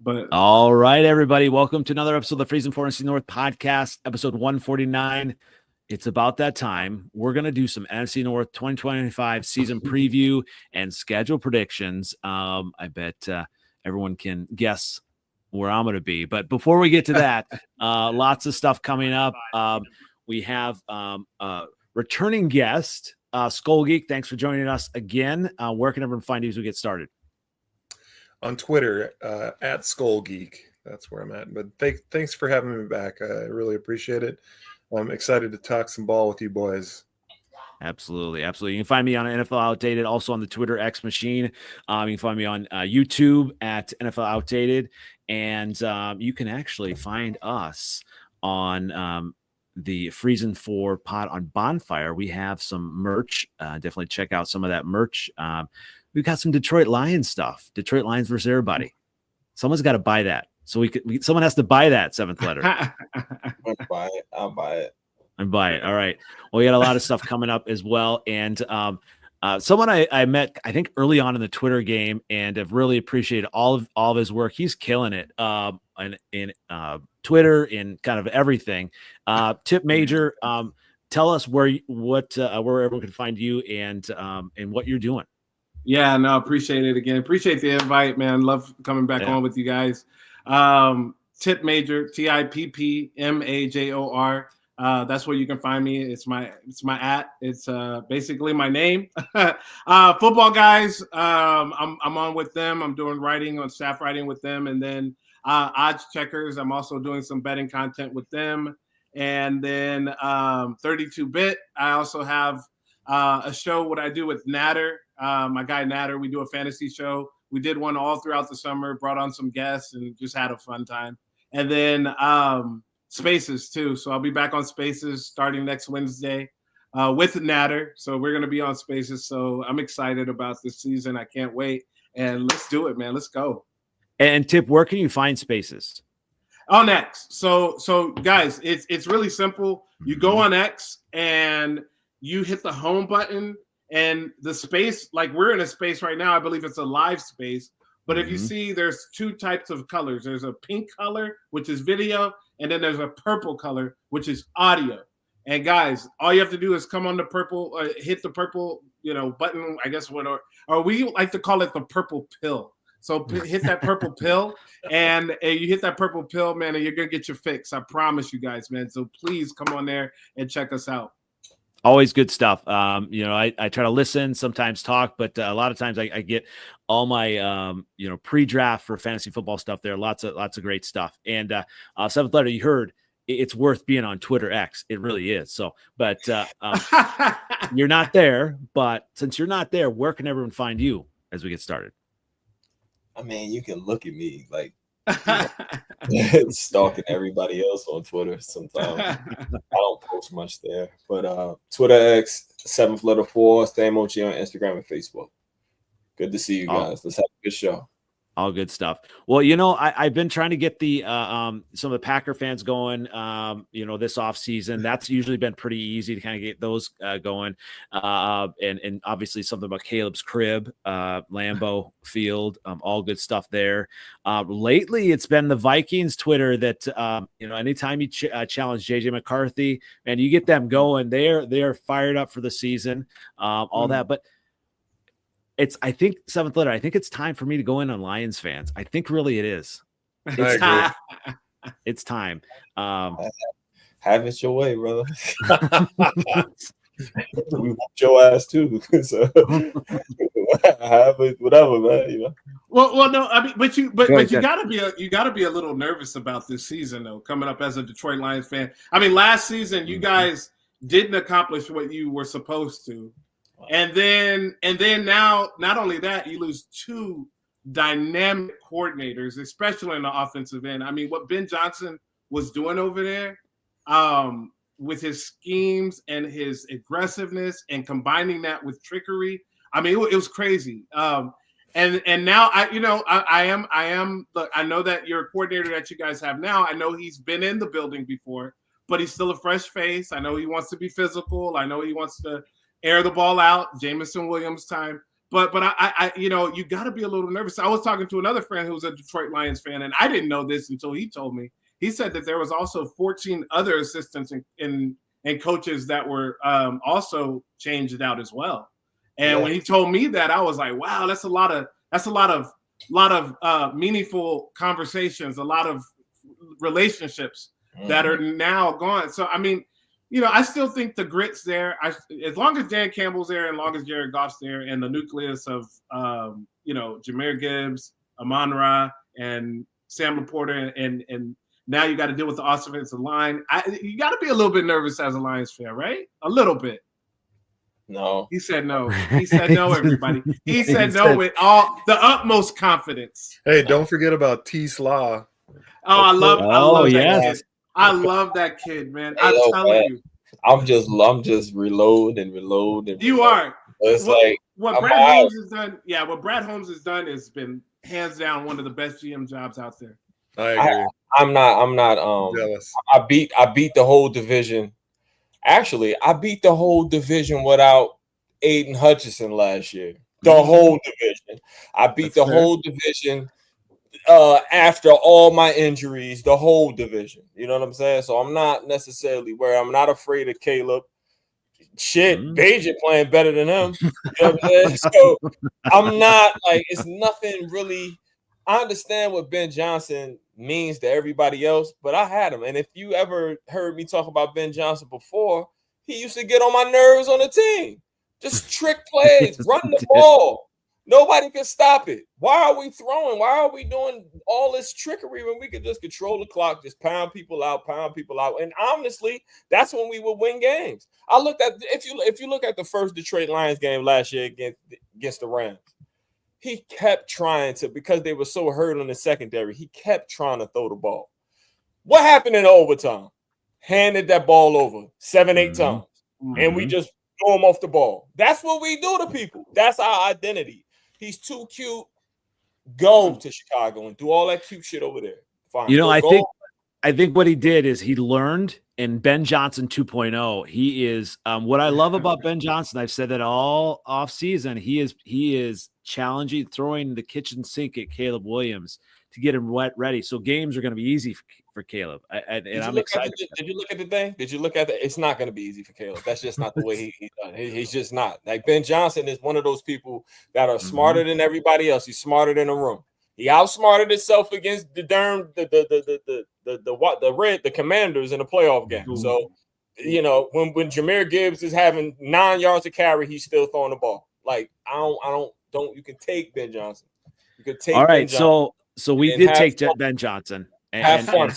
But all right, everybody, welcome to another episode of the Freezin for NFC North Podcast, episode 149. It's about that time. We're going to do some NFC North 2025 season preview and schedule predictions. I bet everyone can guess where I'm going to be. But before we get to that, lots of stuff coming up. We have returning guest, Skull Geek. Thanks for joining us again. Where can everyone find you as we get started? On Twitter, at Skull Geek. That's where I'm at. But thanks for having me back. I really appreciate it. I'm excited to talk some ball with you boys. Absolutely. You can find me on NFL Outdated, also on the Twitter X machine. You can find me on YouTube at NFL Outdated, and you can actually find us on the Freezin 4 pod on Bonfire. We have some merch. Definitely check out some of that merch. We've got some Detroit Lions stuff. Detroit Lions versus everybody. Someone's got to buy that. So someone has to buy that seventh letter. I'll buy it. And buy it. All right. Well, we got a lot of stuff coming up as well. And someone I met, I think, early on in the Twitter game, and have really appreciated all of his work. He's killing it in Twitter, in kind of everything. Tip Major, tell us where everyone can find you and what you're doing. Yeah, no, appreciate it again. Appreciate the invite, man. Love coming back on with you guys. Tip Major, TIPPMAJOR. That's where you can find me. It's my @ It's basically my name. Football guys. I'm on with them. I'm doing staff writing with them, and then odds checkers. I'm also doing some betting content with them, and then 32-bit. I also have a show. What I do with Natter, my guy Natter. We do a fantasy show. We did one all throughout the summer. Brought on some guests and just had a fun time. And then Spaces too. So I'll be back on Spaces starting next Wednesday with Natter. So we're going to be on Spaces. So I'm excited about this season. I can't wait. And let's do it, man. Let's go. And Tip, where can you find Spaces? On X. So guys, it's really simple. You go on X and you hit the home button, and the space, like we're in a space right now. I believe it's a live space. But if you see, there's two types of colors. There's a pink color, which is video, and then there's a purple color, which is audio. And guys, all you have to do is come on the purple, hit the purple, button. I guess or we like to call it the purple pill. So hit that purple pill, and you hit that purple pill, man, and you're gonna get your fix. I promise you guys, man. So please come on there and check us out. Always good stuff. I try to listen, sometimes talk, but a lot of times I get all my pre-draft for fantasy football stuff there. Lots of great stuff. And seventh letter, you heard it's worth being on Twitter X. It really is. So, but you're not there. But since you're not there, where can everyone find you as we get started? I mean, you can look at me like stalking everybody else on Twitter sometimes. I don't post much there, but Twitter X, seventh letter 4, same emoji on Instagram and Facebook. Good to see you guys. Let's have a good show. All good stuff. Well, I've been trying to get the some of the Packer fans going, this off season. That's usually been pretty easy to kind of get those going. And obviously something about Caleb's crib, Lambeau Field, all good stuff there. Lately, it's been the Vikings Twitter that, anytime you challenge JJ McCarthy and you get them going, they're fired up for the season, all that. But I think seventh letter, I think it's time for me to go in on Lions fans. I think really it is. It's time. It's time. Have it your way, brother. We want your ass too. So have it, whatever, man. Well, no, I mean, but you gotta be a little nervous about this season though, coming up as a Detroit Lions fan. I mean, last season you guys didn't accomplish what you were supposed to. And then now, not only that, you lose 2 dynamic coordinators, especially in the offensive end. I mean, what Ben Johnson was doing over there, with his schemes and his aggressiveness, and combining that with trickery. I mean, it was crazy. And now I am. Look, I know that your coordinator that you guys have now. I know he's been in the building before, but he's still a fresh face. I know he wants to be physical. I know he wants to air the ball out, Jameson Williams time. But I you know, you got to be a little nervous. I was talking to another friend who was a Detroit Lions fan, and I didn't know this until he told me. He said that there was also 14 other assistants and coaches that were also changed out as well. And when he told me that, I was like, wow, that's a lot of meaningful conversations, a lot of relationships that are now gone. So I mean, you know, I still think the grit's there. As long as Dan Campbell's there, and as long as Jared Goff's there, and the nucleus of you know, Jahmyr Gibbs, Amon-Ra, and Sam Laporta, and now you got to deal with the offensive line. You got to be a little bit nervous as a Lions fan, right? A little bit. No. He said no. He said no, everybody. He said no with all the utmost confidence. Hey, don't forget about T. Slaw. Oh, I love that yes. kid. I love that kid, man. I'm telling you. I'm just reload and reload and you reload. are. It's what Brad Holmes has done. Yeah, what Brad Holmes has done has been hands down one of the best GM jobs out there. I agree. I'm not jealous. I beat the whole division. Actually, I beat the whole division without Aiden Hutchinson last year. The whole division. I beat the whole division after all my injuries, the whole division. You know what I'm saying? So I'm not necessarily where I'm not afraid of Caleb. Shit, Beijing playing better than him. You know what I'm saying? So I'm not like, it's nothing really. I understand what Ben Johnson means to everybody else, but I had him. And if you ever heard me talk about Ben Johnson before, he used to get on my nerves on the team. Just trick plays, run the ball. Nobody can stop it. Why are we throwing? Why are we doing all this trickery when we could just control the clock, just pound people out? And honestly, that's when we would win games. I looked at if you look at the first Detroit Lions game last year against the Rams, he kept trying to, because they were so hurt on the secondary, he kept trying to throw the ball. What happened in overtime? Handed that ball over 7-8 times, and we just throw him off the ball. That's what we do to people. That's our identity. He's too cute. Go to Chicago and do all that cute shit over there. Fine. You know, I think what he did is he learned in Ben Johnson 2.0. He is what I love about Ben Johnson. I've said that all off season. He is challenging, throwing the kitchen sink at Caleb Williams to get him ready. So games are going to be easy for Caleb. And I'm excited. Did you look at the thing? Did you look at it? It's not going to be easy for Caleb. That's just not the way he's done. He's just not. Like Ben Johnson is one of those people that are smarter than everybody else. He's smarter than the room. He outsmarted himself against the Commanders in the playoff game. So, you know, when Jahmyr Gibbs is having 9 yards to carry, he's still throwing the ball. Like you can take Ben Johnson. You could take. All right, Ben Johnson so we did take Ben Johnson. Have fun.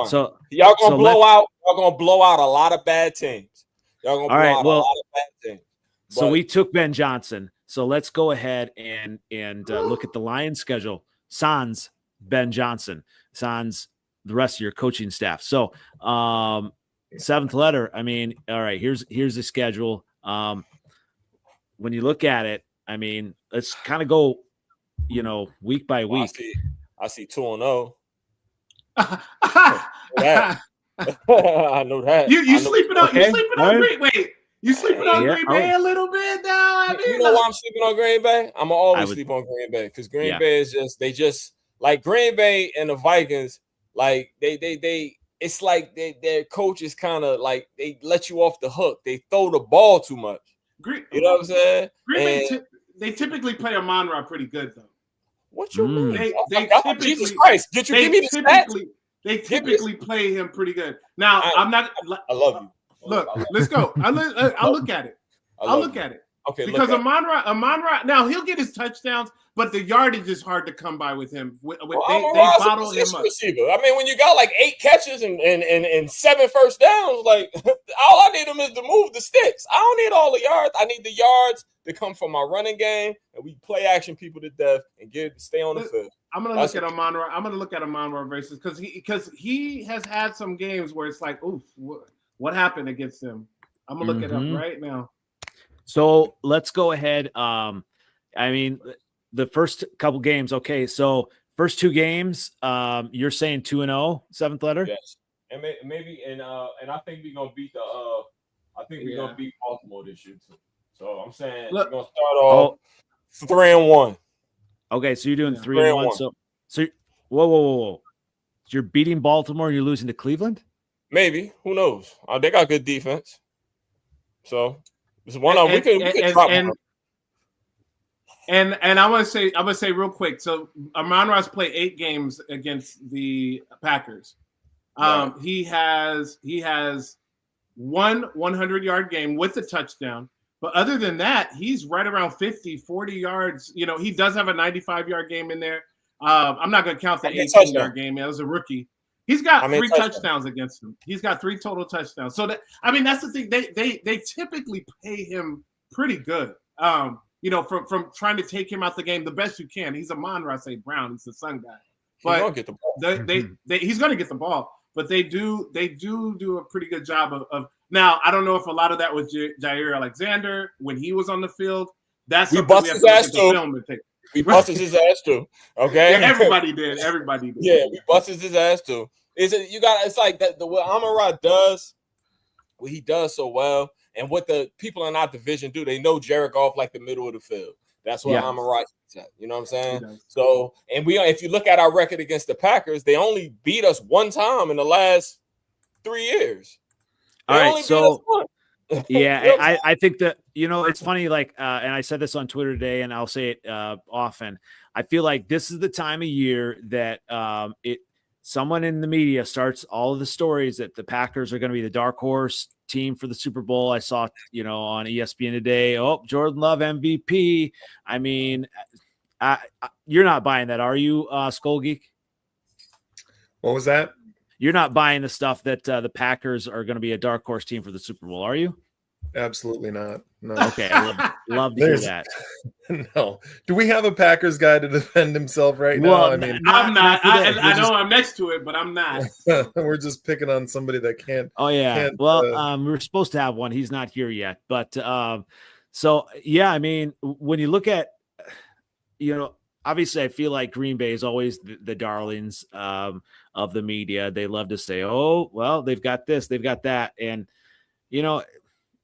So y'all gonna blow out. Y'all gonna blow out a lot of bad teams. Y'all gonna blow out a lot of bad teams. So we took Ben Johnson. So let's go ahead and look at the Lions schedule. Sans Ben Johnson. Sans the rest of your coaching staff. So seventh letter. I mean, all right. Here's the schedule. When you look at it, I mean, let's kind of go, you know, week by week. I see 2-0. I know that. You sleeping on Green? Wait, you sleeping on Green Bay a little bit now? I mean, you know why I'm sleeping on Green Bay? I'm always sleep on Green Bay because Green Bay is just like Green Bay and the Vikings. Like they it's like their coaches kind of like they let you off the hook. They throw the ball too much. You know what I'm saying? Green Bay they typically play Amon-Ra pretty good though. What you mean? Jesus Christ! Did you give me the stats? They typically play him pretty good. Now I'm not. I love you. Look, let's go. I'll look at it. I'll look at it. Okay, because Amon-Ra, now he'll get his touchdowns, but the yardage is hard to come by with him. They bottle him up. Receiver. I mean, when you got like 8 catches and 7 first downs, like all I need him is to move the sticks. I don't need all the yards. I need the yards to come from my running game, and we play action people to death and stay on the field. I'm gonna look at Amon-Ra. I'm gonna look at Amon-Ra versus because he has had some games where it's like, oof, what happened against him? I'm gonna look it up right now. So let's go ahead. I mean, the first couple games. Okay, so first 2 games. You're saying 2-0, seventh letter. Yes, and maybe and I think we're gonna beat we're gonna beat Baltimore this year too. So I'm saying we're gonna start off. 3-1. Okay, so you're doing 3-1. 3-1. So whoa. So you're beating Baltimore and you're losing to Cleveland? Maybe. Who knows? They got good defense. So it's one of we could drop one. And I want to say real quick. So Amon-Ra played 8 games against the Packers. Right. He has one 100-yard game with a touchdown. But other than that, he's right around 50, 40 yards. You know, he does have a 95-yard game in there. I'm not going to count the 18-yard game. That was a rookie. He's got 3 touchdowns against him. He's got 3 total touchdowns. So that's the thing. They typically pay him pretty good. You know, from trying to take him out the game the best you can. He's Amon-Ra St. Brown. He's the Sun guy. But he's gonna get the ball. He's going to get the ball. But they do a pretty good job of now. I don't know if a lot of that was Jair Alexander when he was on the field. That's we busted his ass too. We busted his ass too. Okay, yeah, everybody did. Yeah, we busted his ass too. It's like that. What Amon-Ra does, what he does so well, and what the people in our division do. They know Jared Goff like the middle of the field. That's what Amon-Ra is at. You know what I'm saying? So, and if you look at our record against the Packers, they only beat us one time in the last 3 years. All right, so yeah, I think that, you know, it's funny, like, and I said this on Twitter today, and I'll say it often. I feel like this is the time of year that someone in the media starts all of the stories that the Packers are going to be the dark horse team for the Super Bowl. I saw, you know, on ESPN today, Jordan Love MVP. I mean, you're not buying that, are you, Skull Geek? What was that? You're not buying the stuff that the Packers are going to be a dark horse team for the Super Bowl, are you? Absolutely not. No. Okay, I love to hear that. No. Do we have a Packers guy to defend himself right now? I mean, I'm not. I know I'm next to it, but I'm not. We're just picking on somebody that can't. Oh yeah. We're supposed to have one. He's not here yet, but so yeah. I mean, when you look at, you know, obviously, I feel like Green Bay is always the darlings of the media. They love to say, "Oh, well, they've got this, they've got that," and you know.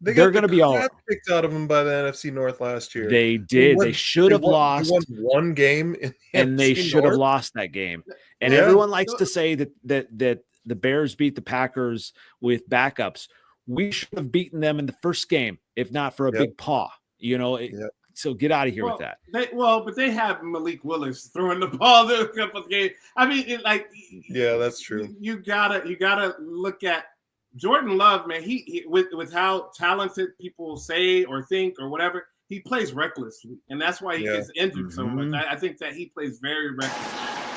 They're going to be all kicked out of them by the NFC North last year. They did. They should have lost. They won one game, and they should have lost that game. And everyone likes to say that the Bears beat the Packers with backups. We should have beaten them in the first game, if not for a big paw. You know, so get out of here with that. But they have Malik Willis throwing the ball a couple of games. I mean, that's true. You gotta look at. Jordan Love, man, he with how talented people say or think or whatever, he plays recklessly, and that's why he gets injured so much. I think that he plays very reckless,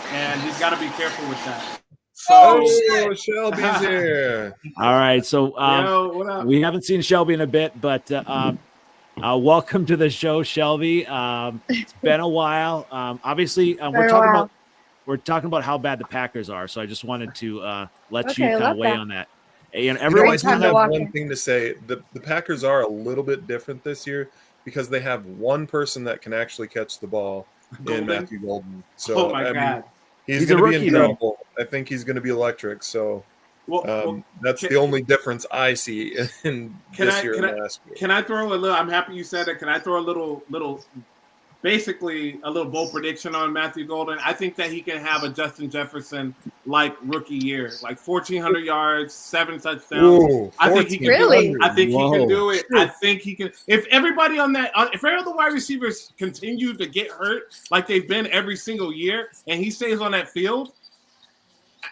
and he's got to be careful with that. So, Shelby's here. All right, so we haven't seen Shelby in a bit, but welcome to the show, Shelby. It's been a while. Obviously, we're talking about how bad the Packers are, so I just wanted to let you kind of weigh on that. And everyone's I have one thing to say. The Packers are a little bit different this year because they have one person that can actually catch the ball in Matthew Golden. So God. He's going to be incredible. I think he's going to be electric. So that's the only difference I see in this year and last year. Can I throw a little? I'm happy you said it. Can I throw a little? Basically, a little bold prediction on Matthew Golden. I think that he can have a Justin Jefferson like rookie year, like 1,400 yards, 7 touchdowns. Ooh, I think he can. Really? I think he can do it. I think he can. If everybody if every other wide receivers continue to get hurt like they've been every single year, and he stays on that field,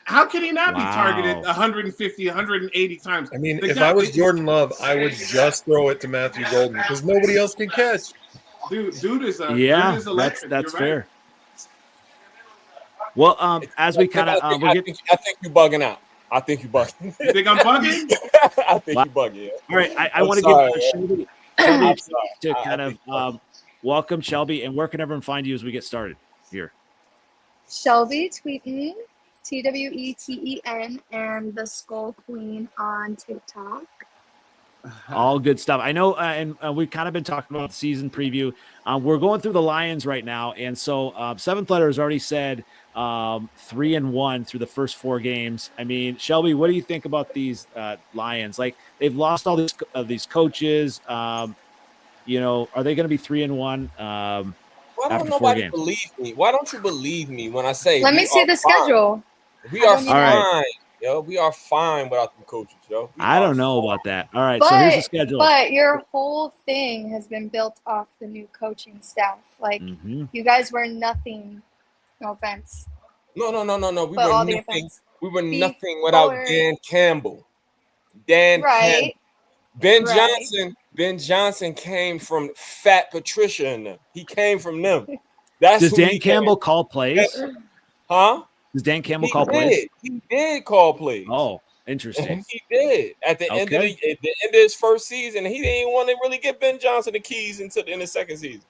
how can he not be targeted 150, 180 times? I mean, if I was Jordan Love, I would just throw it to Matthew Golden because nobody else can catch. Dude is electric. That's fair. Well, as we kind of, I think you're bugging out. I think you're bugging. You think I'm bugging? I think you're bugging. Yeah. All right, I want to give Shelby to kind of welcome Shelby, and where can everyone find you as we get started here? Shelby Tweten, Tweten, and the Skull Queen on TikTok. All good stuff. I know, and we've kind of been talking about the season preview. We're going through the Lions right now, and so Seventh Letter has already said 3-1 through the first 4 games. I mean, Shelby, what do you think about these Lions? Like, they've lost all these coaches. You know, are they going to be 3-1? Why don't after 4 nobody games. believe me? Why don't you believe me when I say Let me see the schedule. We are don't fine, All yo. We are fine without the coaches, yo. I don't know about that. All right, so here's the schedule. But your whole thing has been built off the new coaching staff. Like, you guys were nothing. No offense. No. We But were all the nothing. offense. We were nothing without Dan Campbell. Campbell. Ben Johnson came from Fat Patricia and them. He came from them. Does Dan Campbell call plays? Huh? Does Dan Campbell call plays? He did call plays. Oh, interesting. He did. At the end of his first season, he didn't want to really give Ben Johnson the keys in the second season.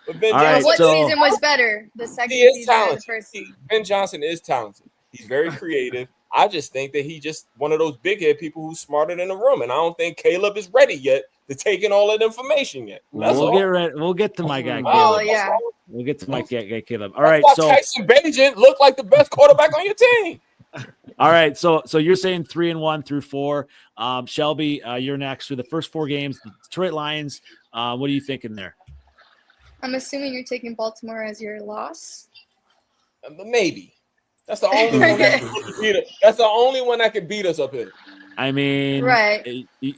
But Ben Johnson, what season was better? The second season or the first season? Ben Johnson is talented. He's very creative. I just think that he just one of those big head people who's smarter than the room, and I don't think Caleb is ready yet to take in all that information yet. We'll get to my guy. Caleb. Oh yeah, we'll get to my guy Caleb. All right, so Tyson Bagent looked like the best quarterback on your team. All right, so you're saying 3-1 through 4. Shelby, you're next through the first 4 games. The Detroit Lions. What are you thinking there? I'm assuming you're taking Baltimore as your loss. Maybe. That's the only one that can beat us. That's the only one that can beat us up here. I mean, right.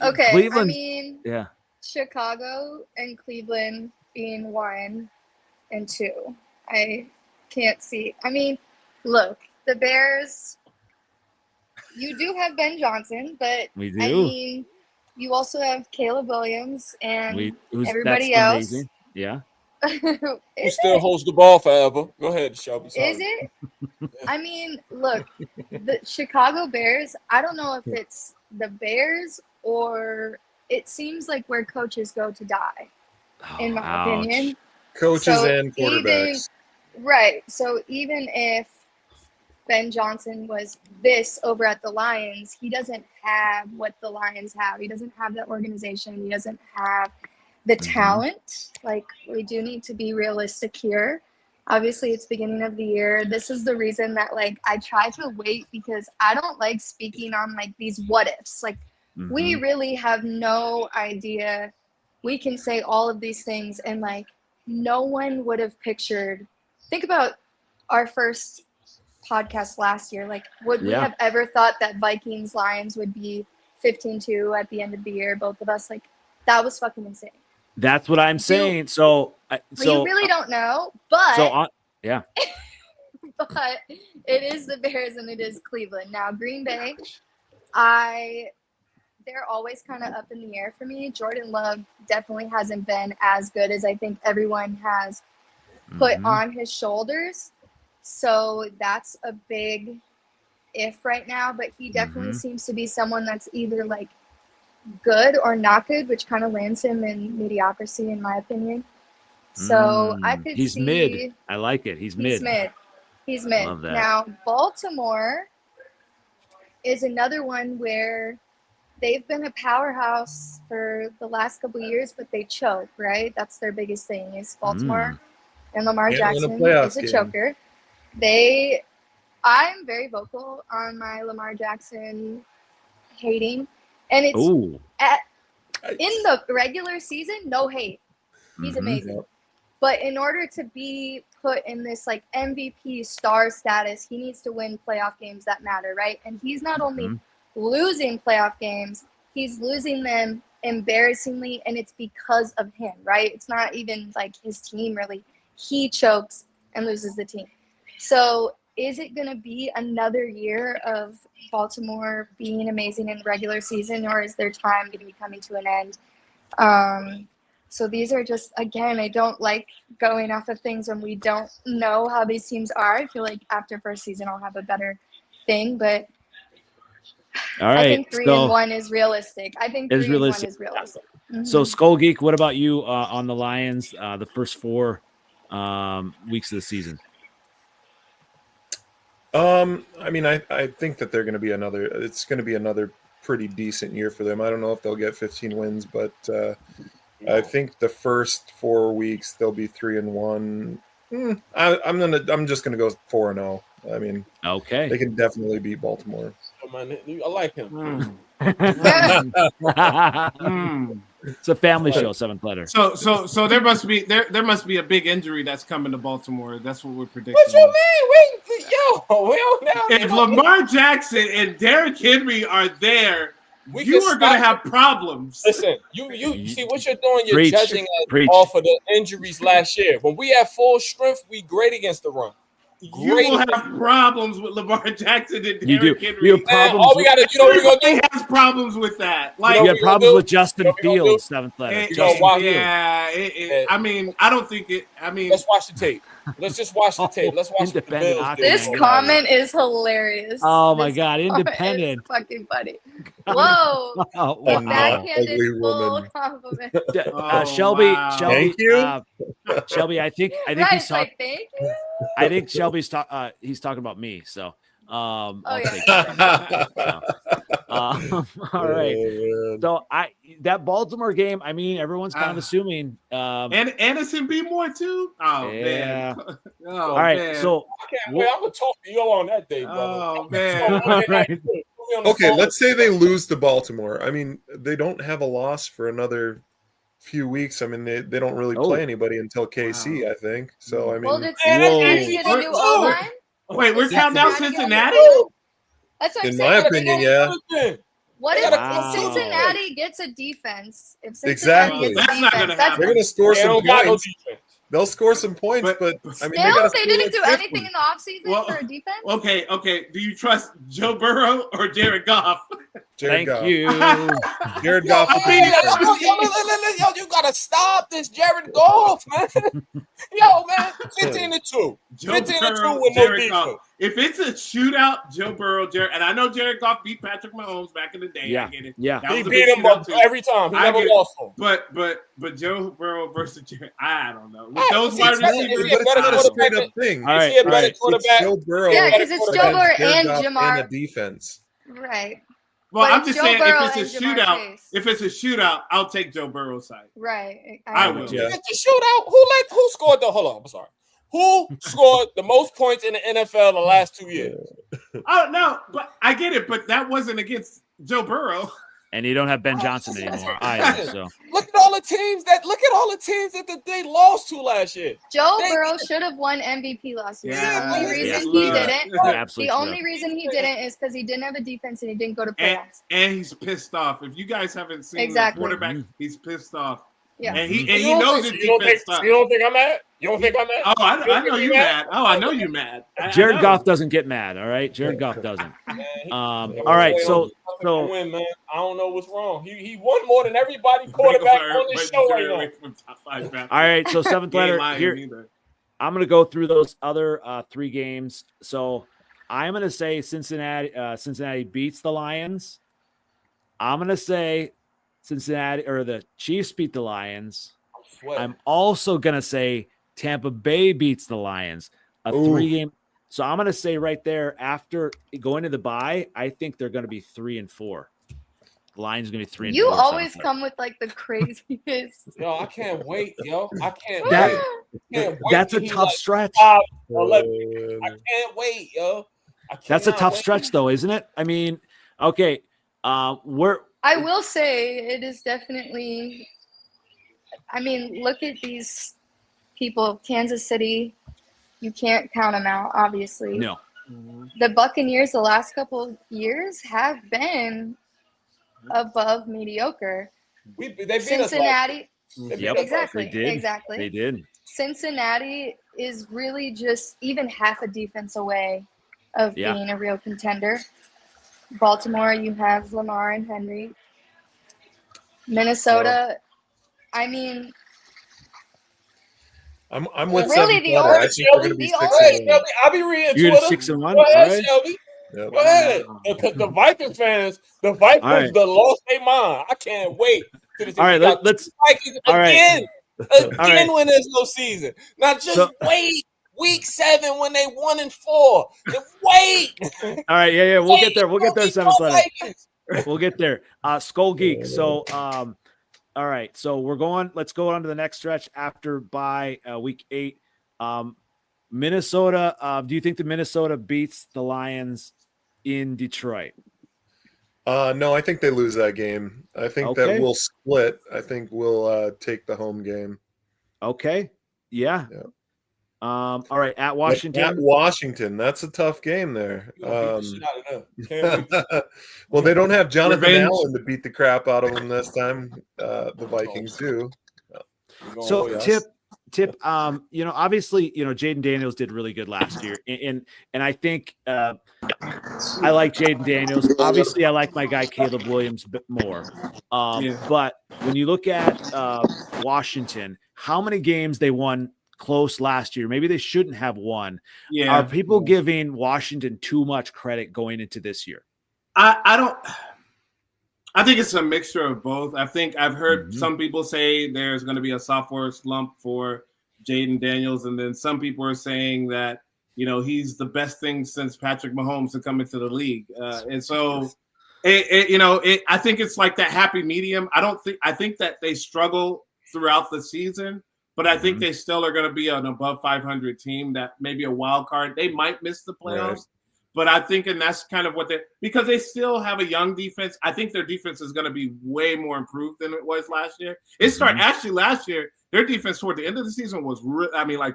Okay. Cleveland, I mean, yeah. Chicago and Cleveland being 1 and 2. I can't see. I mean, look, the Bears, you do have Ben Johnson, but we do. I mean, you also have Caleb Williams and everybody that's else. Amazing. Yeah. Who still holds the ball forever? Go ahead, Shelby. Sorry. Is it? I mean, look, the Chicago Bears, I don't know if it's the Bears or it seems like where coaches go to die, in my opinion. Coaches and quarterbacks. Right. So even if Ben Johnson was this over at the Lions, he doesn't have what the Lions have. He doesn't have that organization. He doesn't have the talent. Like, we do need to be realistic here. Obviously, it's beginning of the year. This is the reason that, like, I try to wait because I don't like speaking on, like, these what ifs. Like, we really have no idea. We can say all of these things, and, like, no one would have pictured. Think about our first podcast last year. Like, would we have ever thought that Vikings Lions would be 15-2 at the end of the year? Both of us, like, that was fucking insane. That's what I'm saying. So you really don't know, but yeah. But it is the Bears and it is Cleveland. Now, Green Bay, they're always kind of up in the air for me. Jordan Love definitely hasn't been as good as I think everyone has put on his shoulders. So that's a big if right now, but he definitely seems to be someone that's either like good or not good, which kind of lands him in mediocrity, in my opinion. So I could he's mid. I like it. He's mid. He's mid. Love that. Now, Baltimore is another one where they've been a powerhouse for the last couple of years, but they choke, right? That's their biggest thing is Baltimore and Lamar Jackson is a choker. I'm very vocal on my Lamar Jackson hating. And it's in the regular season, no hate. He's amazing. But in order to be put in this like MVP star status, he needs to win playoff games that matter, right? And he's not only losing playoff games, he's losing them embarrassingly, and it's because of him, right? It's not even like his team really. He chokes and loses the team. So is it going to be another year of Baltimore being amazing in the regular season, or is their time going to be coming to an end? So these are just, again, I don't like going off of things when we don't know how these teams are. I feel like after first season I'll have a better thing, but I think 3-1 is realistic. I think 3-1 is realistic. So Skull Geek, what about you on the Lions, the first 4 weeks of the season? I mean, I think that they're going to be it's going to be another pretty decent year for them. I don't know if they'll get 15 wins, but I think the first 4 weeks they'll be 3-1. I'm just going to go 4-0. I mean, okay, they can definitely beat Baltimore. I like him. It's a family show, seventh letter. So there must be a big injury that's coming to Baltimore. That's what we're predicting. What you mean? We don't know. If Lamar Jackson and Derrick Henry are there, you are going to have problems. Listen, you see what you're doing. You're judging us off of the injuries last year. When we have full strength, we great against the run. You will have problems with Lamar Jackson and Derrick Henry. You have problems. All we got to, you know what we're going to do? Has problems with that. Like you have problems with Justin Fields, seventh letter. I mean, I don't think it. I mean, let's watch the tape. Let's just watch the tape. Let's watch the Bills. This comment is hilarious. Oh my God, independent. Fucking funny. Whoa. Backhanded full compliment. Shelby. Thank you. Shelby, I think he's talking. Thank you. I think Shelby's he's talking about me. So, I'll take all right. So that Baltimore game. I mean, everyone's kind of assuming. And Anderson be more too. Oh yeah. Man. All right. Man. So I'm gonna talk to you on that day, brother. Oh man. Right. Okay, let's say they lose to Baltimore. I mean, they don't have a loss for another few weeks. I mean, they don't really play anybody until KC, I think. So I mean, well, did Cincinnati get a new O-line? Wait, we're counting down Cincinnati? That's what I'm in saying. my opinion, yeah. What if Cincinnati gets a defense? If Cincinnati Exactly. gets a defense, They're going to score some points. They'll score some points, but I mean, they didn't do anything in the offseason for a defense. Okay. Do you trust Joe Burrow or Jared Goff? Thank you. Jared Goff. You gotta stop this Jared Goff, man. Yo, man, 15-2. 15-2 with no defense. If it's a shootout, Joe Burrow, Jared, and I know Jared Goff beat Patrick Mahomes back in the day. Yeah, I get it. Yeah, he beat him up every time. He never lost him. But Joe Burrow versus Jared, I don't know. With those wide receivers, it's not a straight up thing. All right, is he a better quarterback? It's Joe Burrow. Yeah, because it's Joe Burrow and Jamar. And a defense. Right. Well, I'm just saying, if it's a shootout, I'll take Joe Burrow's side. Right. I will. Yeah. If it's a shootout, who scored the? Hold on, I'm sorry. Who scored the most points in the NFL the last 2 years? Oh no, but I get it. But that wasn't against Joe Burrow. And you don't have Ben Johnson anymore either. So look at all the teams that they lost to last year. Joe Burrow should have won MVP last year. Yeah, the only reason he didn't. The only reason he didn't is because he didn't have a defense and he didn't go to playoffs. And he's pissed off. If you guys haven't seen the quarterback, he's pissed off. Yeah, and he knows his defense sucks. You don't think I'm mad? You don't think I'm mad? Oh, I know you mad. Oh, I know you mad. Jared Goff doesn't get mad. All right, Jared Goff doesn't. All right, so win, man. I don't know what's wrong. He won more than everybody quarterback on this show right now. All right, so seventh letter here. I'm gonna go through those other 3 games. So I'm gonna say Cincinnati beats the Lions. I'm gonna say Cincinnati or the Chiefs beat the Lions. I'm also gonna say Tampa Bay beats the Lions. A 3-game. So I'm gonna say right there after going to the bye, I think they're gonna be 3-4. The Lions are gonna be 3-4. You always come with like the craziest. Yo, I can't wait, yo. I can't wait. That's a tough stretch. 11. I can't wait, yo. That's a tough stretch, though, isn't it? I mean, okay, I will say it is definitely. I mean, look at these people. Kansas City, you can't count them out, obviously. No. The Buccaneers the last couple of years have been above mediocre. They beat Cincinnati. Yep. Exactly. They did. Exactly. They did. Cincinnati is really just even half a defense away of being a real contender. Baltimore, you have Lamar and Henry. Minnesota, I mean, I'm with really the only, I think we're going to be 6-1. I'll be reading You're Twitter. 6-1. Go ahead, right. Shelby. Yep. Go ahead. The Vikings fans, right. The lost their mind. I can't wait. All right, let's Vikings again when there's no season. Now just wait. Week 7 when they 1-4. Wait. All right, yeah. We'll get there. We'll get there. 7th letter. We'll get there. Skull Geek. So, all right. So let's go on to the next stretch after by week 8. Minnesota. Do you think the Minnesota beats the Lions in Detroit? No, I think they lose that game. I think that we'll split. I think we'll take the home game. Okay. Yeah. All right. At Washington. At Washington. That's a tough game there. Well, they don't have Jonathan Allen to beat the crap out of them this time. The Vikings do. So Tip, obviously, Jaden Daniels did really good last year. And I think I like Jaden Daniels. Obviously, I like my guy Caleb Williams a bit more. But when you look at Washington, how many games they won close last year? Maybe they shouldn't have won. Are people giving Washington too much credit going into this year? I think it's a mixture of both. I think I've heard some people say there's going to be a sophomore slump for Jaden Daniels, and then some people are saying that he's the best thing since Patrick Mahomes to come into the league, and so I think it's like that happy medium. I think that they struggle throughout the season, but I think they still are going to be an above 500 team. That maybe a wild card. They might miss the playoffs. Right. But I think, and that's kind of what because they still have a young defense. I think their defense is going to be way more improved than it was last year. Actually last year, their defense toward the end of the season was,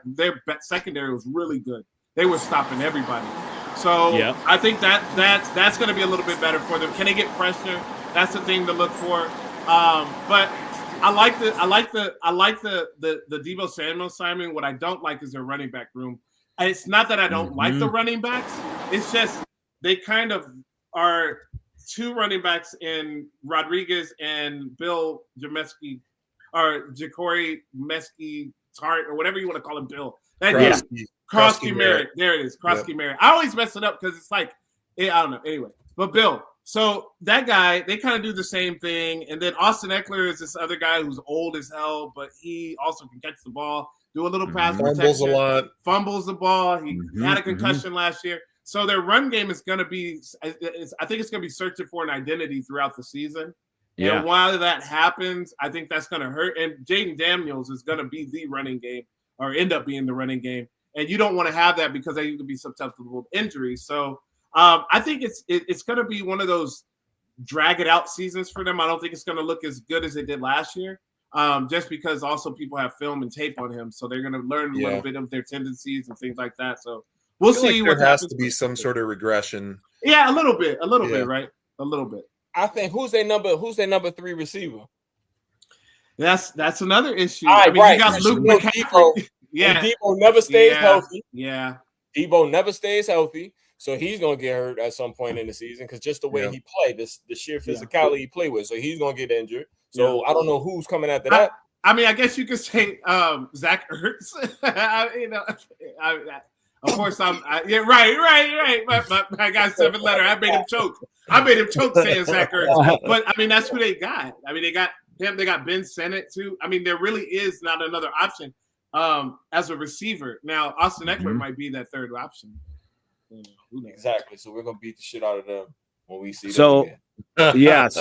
their secondary was really good. They were stopping everybody. So I think that's going to be a little bit better for them. Can they get pressure? That's the thing to look for. But I like the Deebo Samuel signing. What I don't like is their running back room. It's not that I don't like the running backs. It's just they kind of are two running backs in Rodriguez and Bill Jameski or Ja'Cory Mesky Tart or whatever you want to call him, Bill. Krosky Merritt. There it is. Krosky Merritt. I always mess it up because it's like, I don't know. Anyway, but Bill. So that guy, they kind of do the same thing. And then Austin Eckler is this other guy who's old as hell, but he also can catch the ball. Do a little pass protection. Fumbles the ball. He had a concussion last year. So their run game is going to be – I think it's going to be searching for an identity throughout the season. Yeah. And while that happens, I think that's going to hurt. And Jaden Daniels is going to be the running game or end up being the running game. And you don't want to have that because they could be susceptible to injuries. So I think it's going to be one of those drag-it-out seasons for them. I don't think it's going to look as good as it did last year. Just because also people have film and tape on him, so they're going to learn a little bit of their tendencies and things like that. So we'll see. There has to be some sort of regression. Yeah, a little bit, right? A little bit. I think who's their number 3 receiver? That's another issue. You got Luke McCaffrey. Debo never stays healthy. Yeah, Debo never stays healthy, so he's going to get hurt at some point in the season because just the way he played, the sheer physicality he played with, so he's going to get injured. So I don't know who's coming after that. I guess you could say Zach Ertz. Of course, right. My guy's 7-letter. I made him choke saying Zach Ertz. But that's who they got. They got him. They got Ben Sinnott too. There really is not another option as a receiver. Now Austin Eckler might be that third option. Exactly. So we're gonna beat the shit out of them when we see them again. Yes,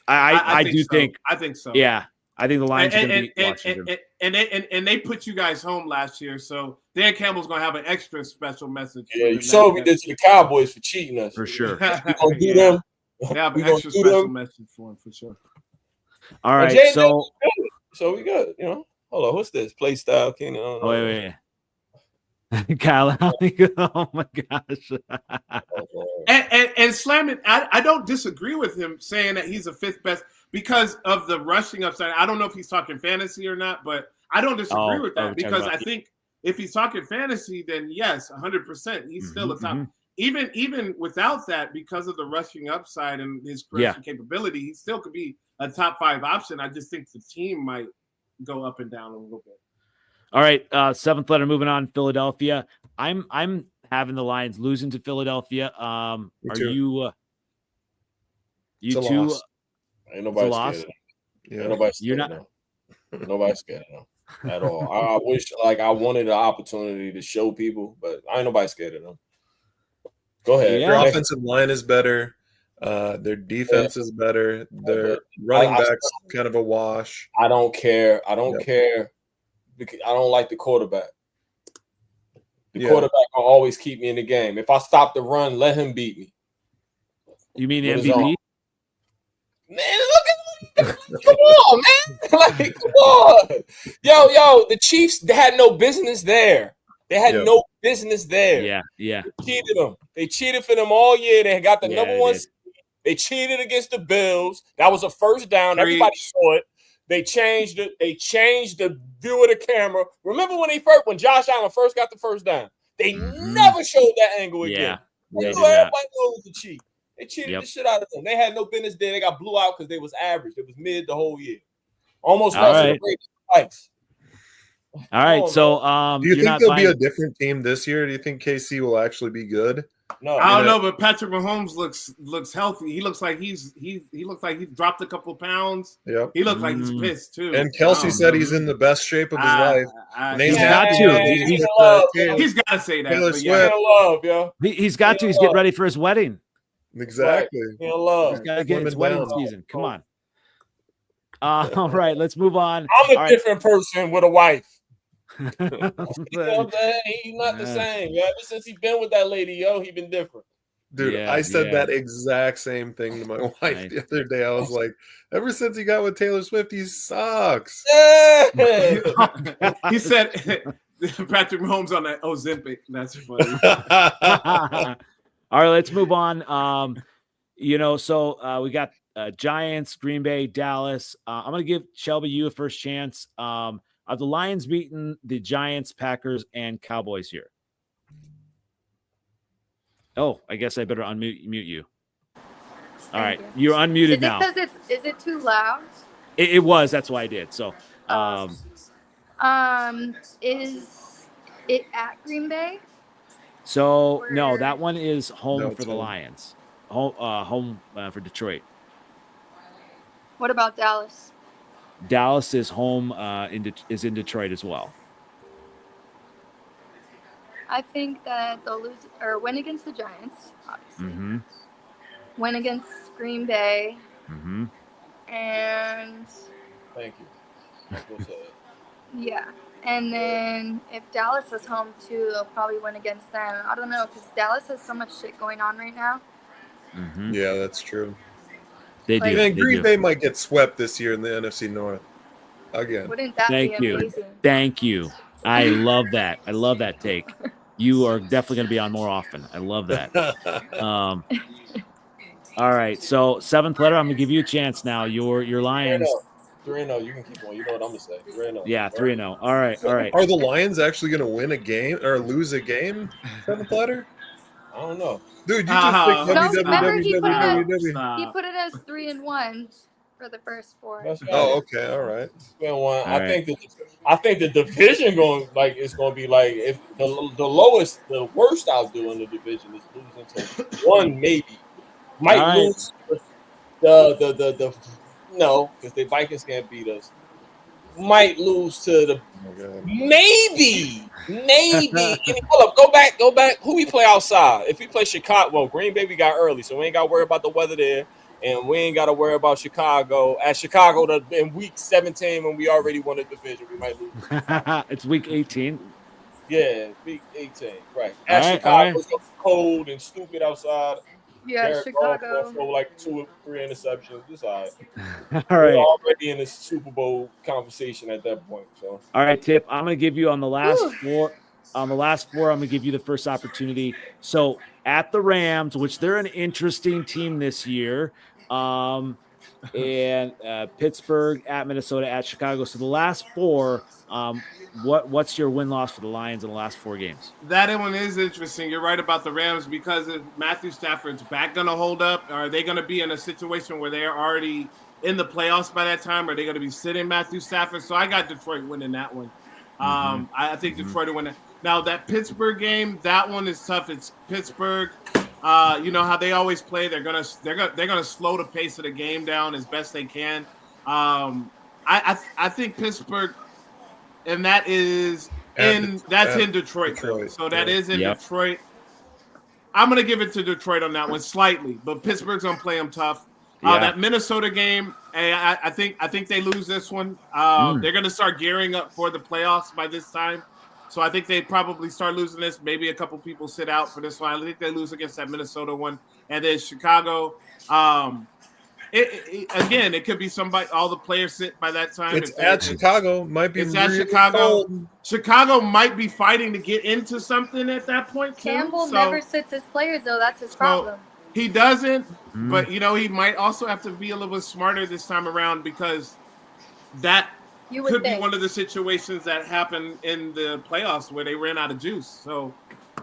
I do think. I think so. Yeah, I think the Lions are going to beat Washington. And they put you guys home last year, so Dan Campbell's going to have an extra special message. Yeah, you saw we did to the Cowboys for cheating us. For sure. We're going to do them. They have an extra special message for him, for sure. All right, so we got, hold on, what's this? Play style king. Wait. Kyle, oh my gosh. and Slam it, I don't disagree with him saying that he's a 5th best because of the rushing upside. I don't know if he's talking fantasy or not, but I don't disagree with that because I think if he's talking fantasy, then yes, 100%. He's still a top. Even without that, because of the rushing upside and his rushing capability, he still could be a top 5 option. I just think the team might go up and down a little bit. All right, 7th letter. Moving on, Philadelphia. I'm having the Lions losing to Philadelphia. Are you? You too? Ain't nobody scared of them. Yeah. Ain't nobody scared of them. Nobody's scared of them at all. I wish, I wanted an opportunity to show people, but I ain't nobody scared of them. Go ahead. Their offensive line is better. Their defense is better. Their running back's kind of a wash. I don't care. I don't care. Because I don't like the quarterback. The quarterback will always keep me in the game. If I stop the run, let him beat me. You mean the MVP? Man, look at come on, man. Like, come on. Yo, the Chiefs had no business there. They had no business there. Yeah. They cheated them. They cheated for them all year. They got the number one. Did. They cheated against the Bills. That was a first down. Everybody saw it. They changed it. They changed the view of the camera. Remember when Josh Allen first got the first down? They never showed that angle again. Everybody knew it was the cheat. They cheated the shit out of them. They had no business there. They got blew out because they was average. It was mid the whole year. Almost lost to the Raiders twice. All right. So do you think there'll be a different team this year? Do you think KC will actually be good? No, I don't know, but Patrick Mahomes looks healthy. He looks like he's dropped a couple pounds. Yep. He looks like he's pissed too. And Kelsey said he's in the best shape of his life. He's got to. He's got to say that. He's got to. He's getting ready for his wedding. Exactly. He's got to get his wedding season. Come on. All right, let's move on. I'm a different person with a wife. You know what I'm saying? He's not the same. Ever since he's been with that lady, he been different. Dude, I said that exact same thing to my wife the other day. I was like, ever since he got with Taylor Swift, he sucks. He said Patrick Mahomes on that Ozempic. That's funny. All right, let's move on. So we got Giants, Green Bay, Dallas. I'm going to give Shelby you a first chance. Are the Lions beating the Giants, Packers, and Cowboys here? Oh, I guess I better mute you. All right, you're unmuted now. Is it too loud? It was. That's why I did. So, is it at Green Bay? So no, that one is home for the Lions. Home for Detroit. What about Dallas? Dallas is home. Is in Detroit as well. I think that they'll lose or win against the Giants, obviously. Win against Green Bay. And thank you. Yeah. And then if Dallas is home too, they'll probably win against them. I don't know because Dallas has so much shit going on right now. Yeah, that's true. They do. And Green Bay might get swept this year in the NFC North again. Wouldn't that be amazing? Thank you. I love that. I love that take. You are definitely going to be on more often. I love that. All right. So 7th letter, I'm going to give you a chance now. Your Lions. 3-0. You can keep going. You know what I'm going to say. 3-0. Yeah, 3-0. All right. Are the Lions actually going to win a game or lose a game? 7th letter? I don't know. Dude, you just think www. He put it as 3-1 for the first 4. Oh, okay, all right. I think the division it's going to be like if the worst I'll do in the division is losing to one maybe might lose the no because the Vikings can't beat us. Might lose to the maybe. Hold up, go back. Who we play outside? If we play Chicago, well, Green Bay we got early, so we ain't got to worry about the weather there, and we ain't got to worry about Chicago. At Chicago, in week 17, when we already won the division, we might lose. It's week 18. Yeah, week 18, right? At Chicago, it's cold and stupid outside. Yeah, Derek Chicago. Throw like 2 or 3 interceptions. It's all right. All right. We're already in the Super Bowl conversation at that point. So. All right, Tip. I'm going to give you on the last 4. On the last 4, I'm going to give you the first opportunity. So at the Rams, which they're an interesting team this year, and Pittsburgh, at Minnesota, at Chicago. So the last 4. What's your win-loss for the Lions in the last 4 games? That one is interesting. You're right about the Rams because if Matthew Stafford's back going to hold up, are they going to be in a situation where they're already in the playoffs by that time? Or are they going to be sitting Matthew Stafford? So I got Detroit winning that one. I think Detroit will win it. Now that Pittsburgh game, that one is tough. It's Pittsburgh. You know how they always play. They're gonna slow the pace of the game down as best they can. I think Pittsburgh. And that is in Detroit. So that is in Detroit. I'm going to give it to Detroit on that one slightly, but Pittsburgh's going to play them tough. That Minnesota game, I think they lose this one. They're going to start gearing up for the playoffs by this time. So I think they probably start losing this. Maybe a couple people sit out for this one. I think they lose against that Minnesota one. And then Chicago, Again, it could be somebody. All the players sit by that time. It's at Chicago. Might be. It's at Chicago. Cold. Chicago might be fighting to get into something at that point. Campbell never sits his players though. That's his problem. He doesn't. But he might also have to be a little bit smarter this time around because that could be one of the situations that happened in the playoffs where they ran out of juice. So.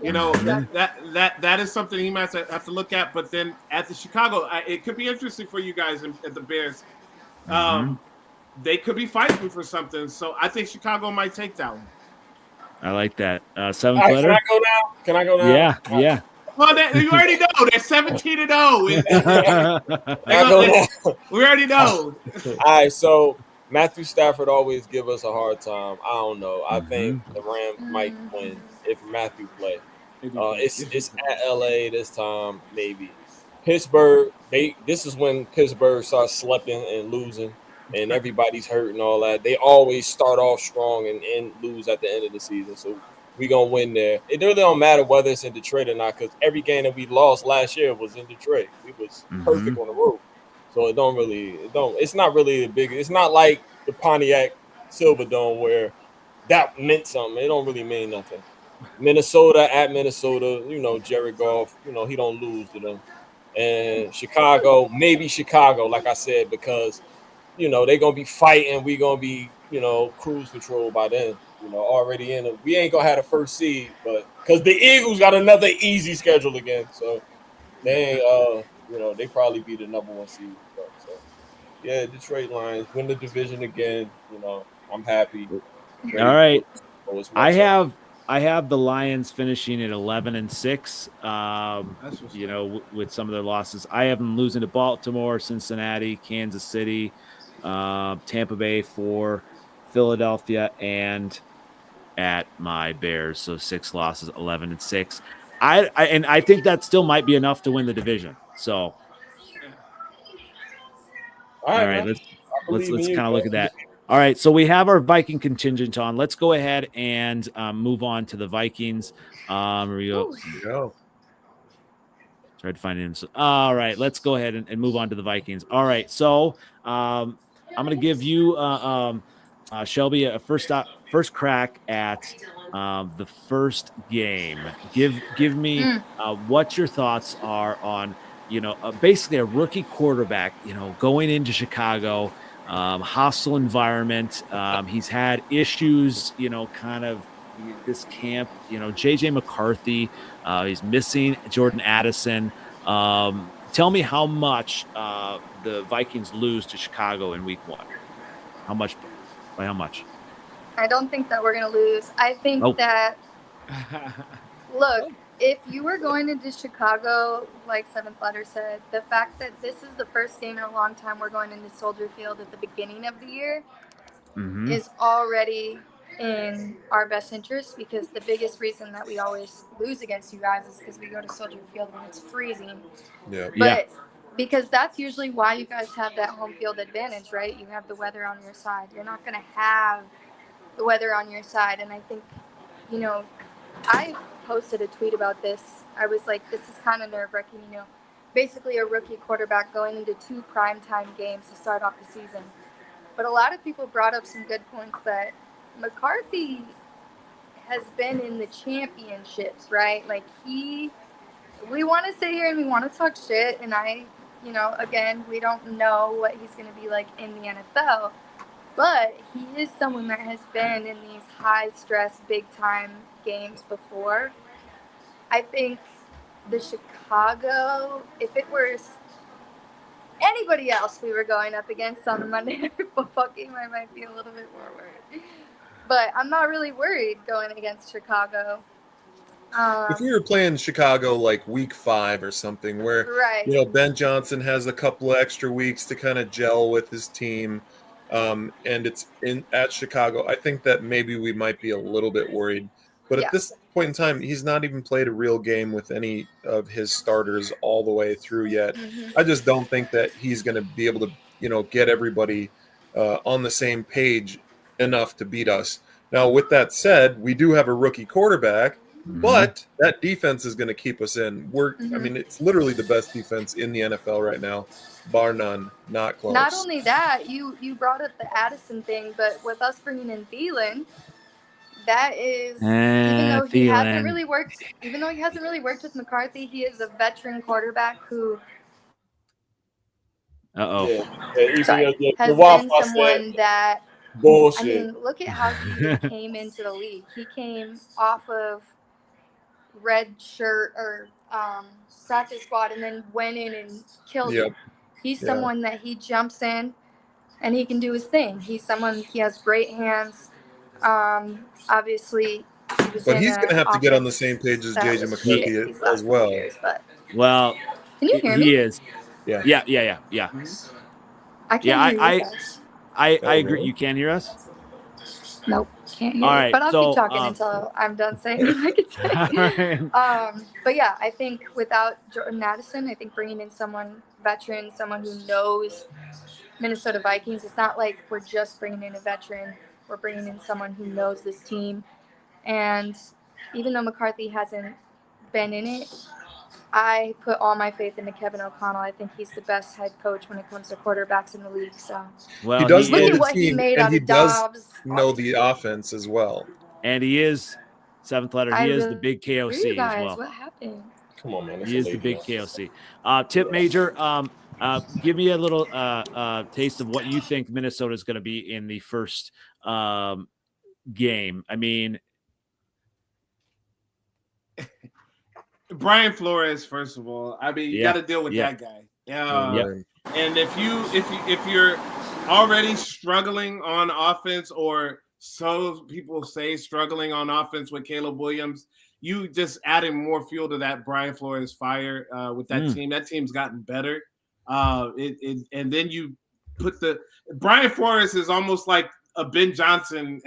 That is something he might have to look at. But then at the Chicago, it could be interesting for you guys at the Bears. They could be fighting for something. So I think Chicago might take that one. I like that. Seventh letter. Can I go now? Yeah. Well, you already know they're 17-0. We already know. All right, so Matthew Stafford always give us a hard time. I don't know. I think the Rams might win if Matthew play. It's at LA this time, maybe. Pittsburgh, this is when Pittsburgh starts slipping and losing, and everybody's hurt and all that. They always start off strong and lose at the end of the season. So we gonna win there. It really don't matter whether it's in Detroit or not, because every game that we lost last year was in Detroit. We was perfect on the road. So it's not really a big, it's not like the Pontiac Silverdome where that meant something. It don't really mean nothing. Minnesota at Minnesota, Jared Goff, he don't lose to them. And Chicago, maybe Chicago, like I said, because, they're going to be fighting. We're going to be, cruise control by then, already in it. We ain't going to have the first seed, but because the Eagles got another easy schedule again. So they ain't, they probably be the number one seed. So, yeah, Detroit Lions win the division again. I'm happy. All right. I have the Lions finishing at 11-6. With some of their losses, I have them losing to Baltimore, Cincinnati, Kansas City, Tampa Bay, for Philadelphia, and at my Bears. So 6 losses, 11-6. I think that still might be enough to win the division. So, all right, let's kind of look at that. All right, so we have our Viking contingent on. Let's go ahead and move on to the Vikings. Here we go. Tried to find him. All right, let's go ahead and move on to the Vikings. All right, so I'm going to give you, Shelby, a first crack at the first game. Give me what your thoughts are on, basically a rookie quarterback, going into Chicago. Hostile environment. He's had issues, kind of this camp, JJ McCarthy. He's missing Jordan Addison. Tell me how much the Vikings lose to Chicago in week 1. How much? By how much? I don't think that we're going to lose. I think that, look, if you were going into Chicago, like Seventh Letter said, the fact that this is the first game in a long time we're going into Soldier Field at the beginning of the year is already in our best interest, because the biggest reason that we always lose against you guys is because we go to Soldier Field when it's freezing. But because that's usually why you guys have that home field advantage, right? You have the weather on your side. You're not going to have the weather on your side. And I think, I posted a tweet about this. I was like, this is kind of nerve-wracking, basically a rookie quarterback going into 2 primetime games to start off the season. But a lot of people brought up some good points that McCarthy has been in the championships, right? Like we want to sit here and we want to talk shit. And again, we don't know what he's going to be like in the NFL. But he is someone that has been in these high-stress, big-time games before. I think the Chicago, if it were anybody else we were going up against on a Monday Night Football game, I might be a little bit more worried. But I'm not really worried going against Chicago. If we were playing Chicago like week 5 or something where, Ben Johnson has a couple of extra weeks to kind of gel with his team, and it's at Chicago, I think that maybe we might be a little bit worried. But at this point in time, he's not even played a real game with any of his starters all the way through yet. I just don't think that he's going to be able to, get everybody on the same page enough to beat us. Now, with that said, we do have a rookie quarterback But that defense is going to keep us in. I mean, it's literally the best defense in the NFL right now, bar none, not close. Not only that, you brought up the Addison thing, but with us bringing in Thielen, that is even though he hasn't really worked with McCarthy, he is a veteran quarterback who has been someone that bullshit. I mean, look at how he came into the league. He came off of red shirt or practice squad and then went in and killed it. He's someone that he jumps in and he can do his thing. He has great hands. Obviously, but he's going to have to get on the same page as JJ McCarthy as well. Well, can you hear me? He is. Yeah. I can't hear you guys. I agree. You can't hear us? Nope, can't hear. All right, but I'll keep talking until I'm done saying what I can say. But yeah, I think without Jordan Addison, I think bringing in someone veteran, someone who knows Minnesota Vikings, it's not like we're just bringing in a veteran. We're bringing in someone who knows this team. And even though McCarthy hasn't been in it, I put all my faith into Kevin O'Connell. I think he's the best head coach when it comes to quarterbacks in the league. So he does know the team, and he does Dobbs, know the offense as well. And he is seventh letter. He is the big KOC as well. What happened? Come on, man. He is the big KOC. Tip Major, give me a little taste of what you think Minnesota is going to be in the first game. I mean, Brian Flores, first of all. I mean, you got to deal with that guy. And if you're already struggling on offense, or so people say struggling on offense with Caleb Williams, you just adding more fuel to that Brian Flores fire with that team. That team's gotten better. And then you put Brian Flores is almost like a Ben Johnson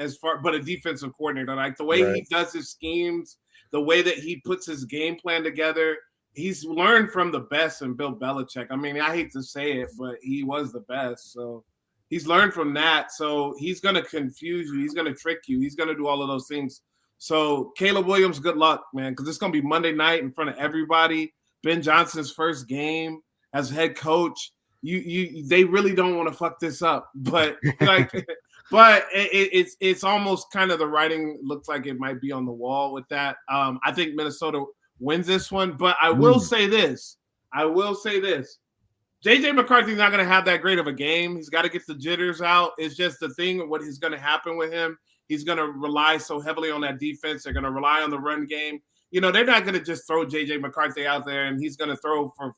but a defensive coordinator. Like the way he does his schemes, the way that he puts his game plan together, he's learned from the best in Bill Belichick. I mean, I hate to say it, but he was the best. So he's learned from that. So he's going to confuse you. He's going to trick you. He's going to do all of those things. So Caleb Williams, good luck, man, because it's going to be Monday night in front of everybody. Ben Johnson's first game as head coach. They really don't want to fuck this up, but but it's almost kind of the writing looks like it might be on the wall with that. I think Minnesota wins this one, but I will say this. JJ McCarthy's not going to have that great of a game. He's got to get the jitters out. It's just the thing what is going to happen with him. He's going to rely so heavily on that defense. They're going to rely on the run game. You know, they're not going to just throw JJ McCarthy out there and he's going to throw for,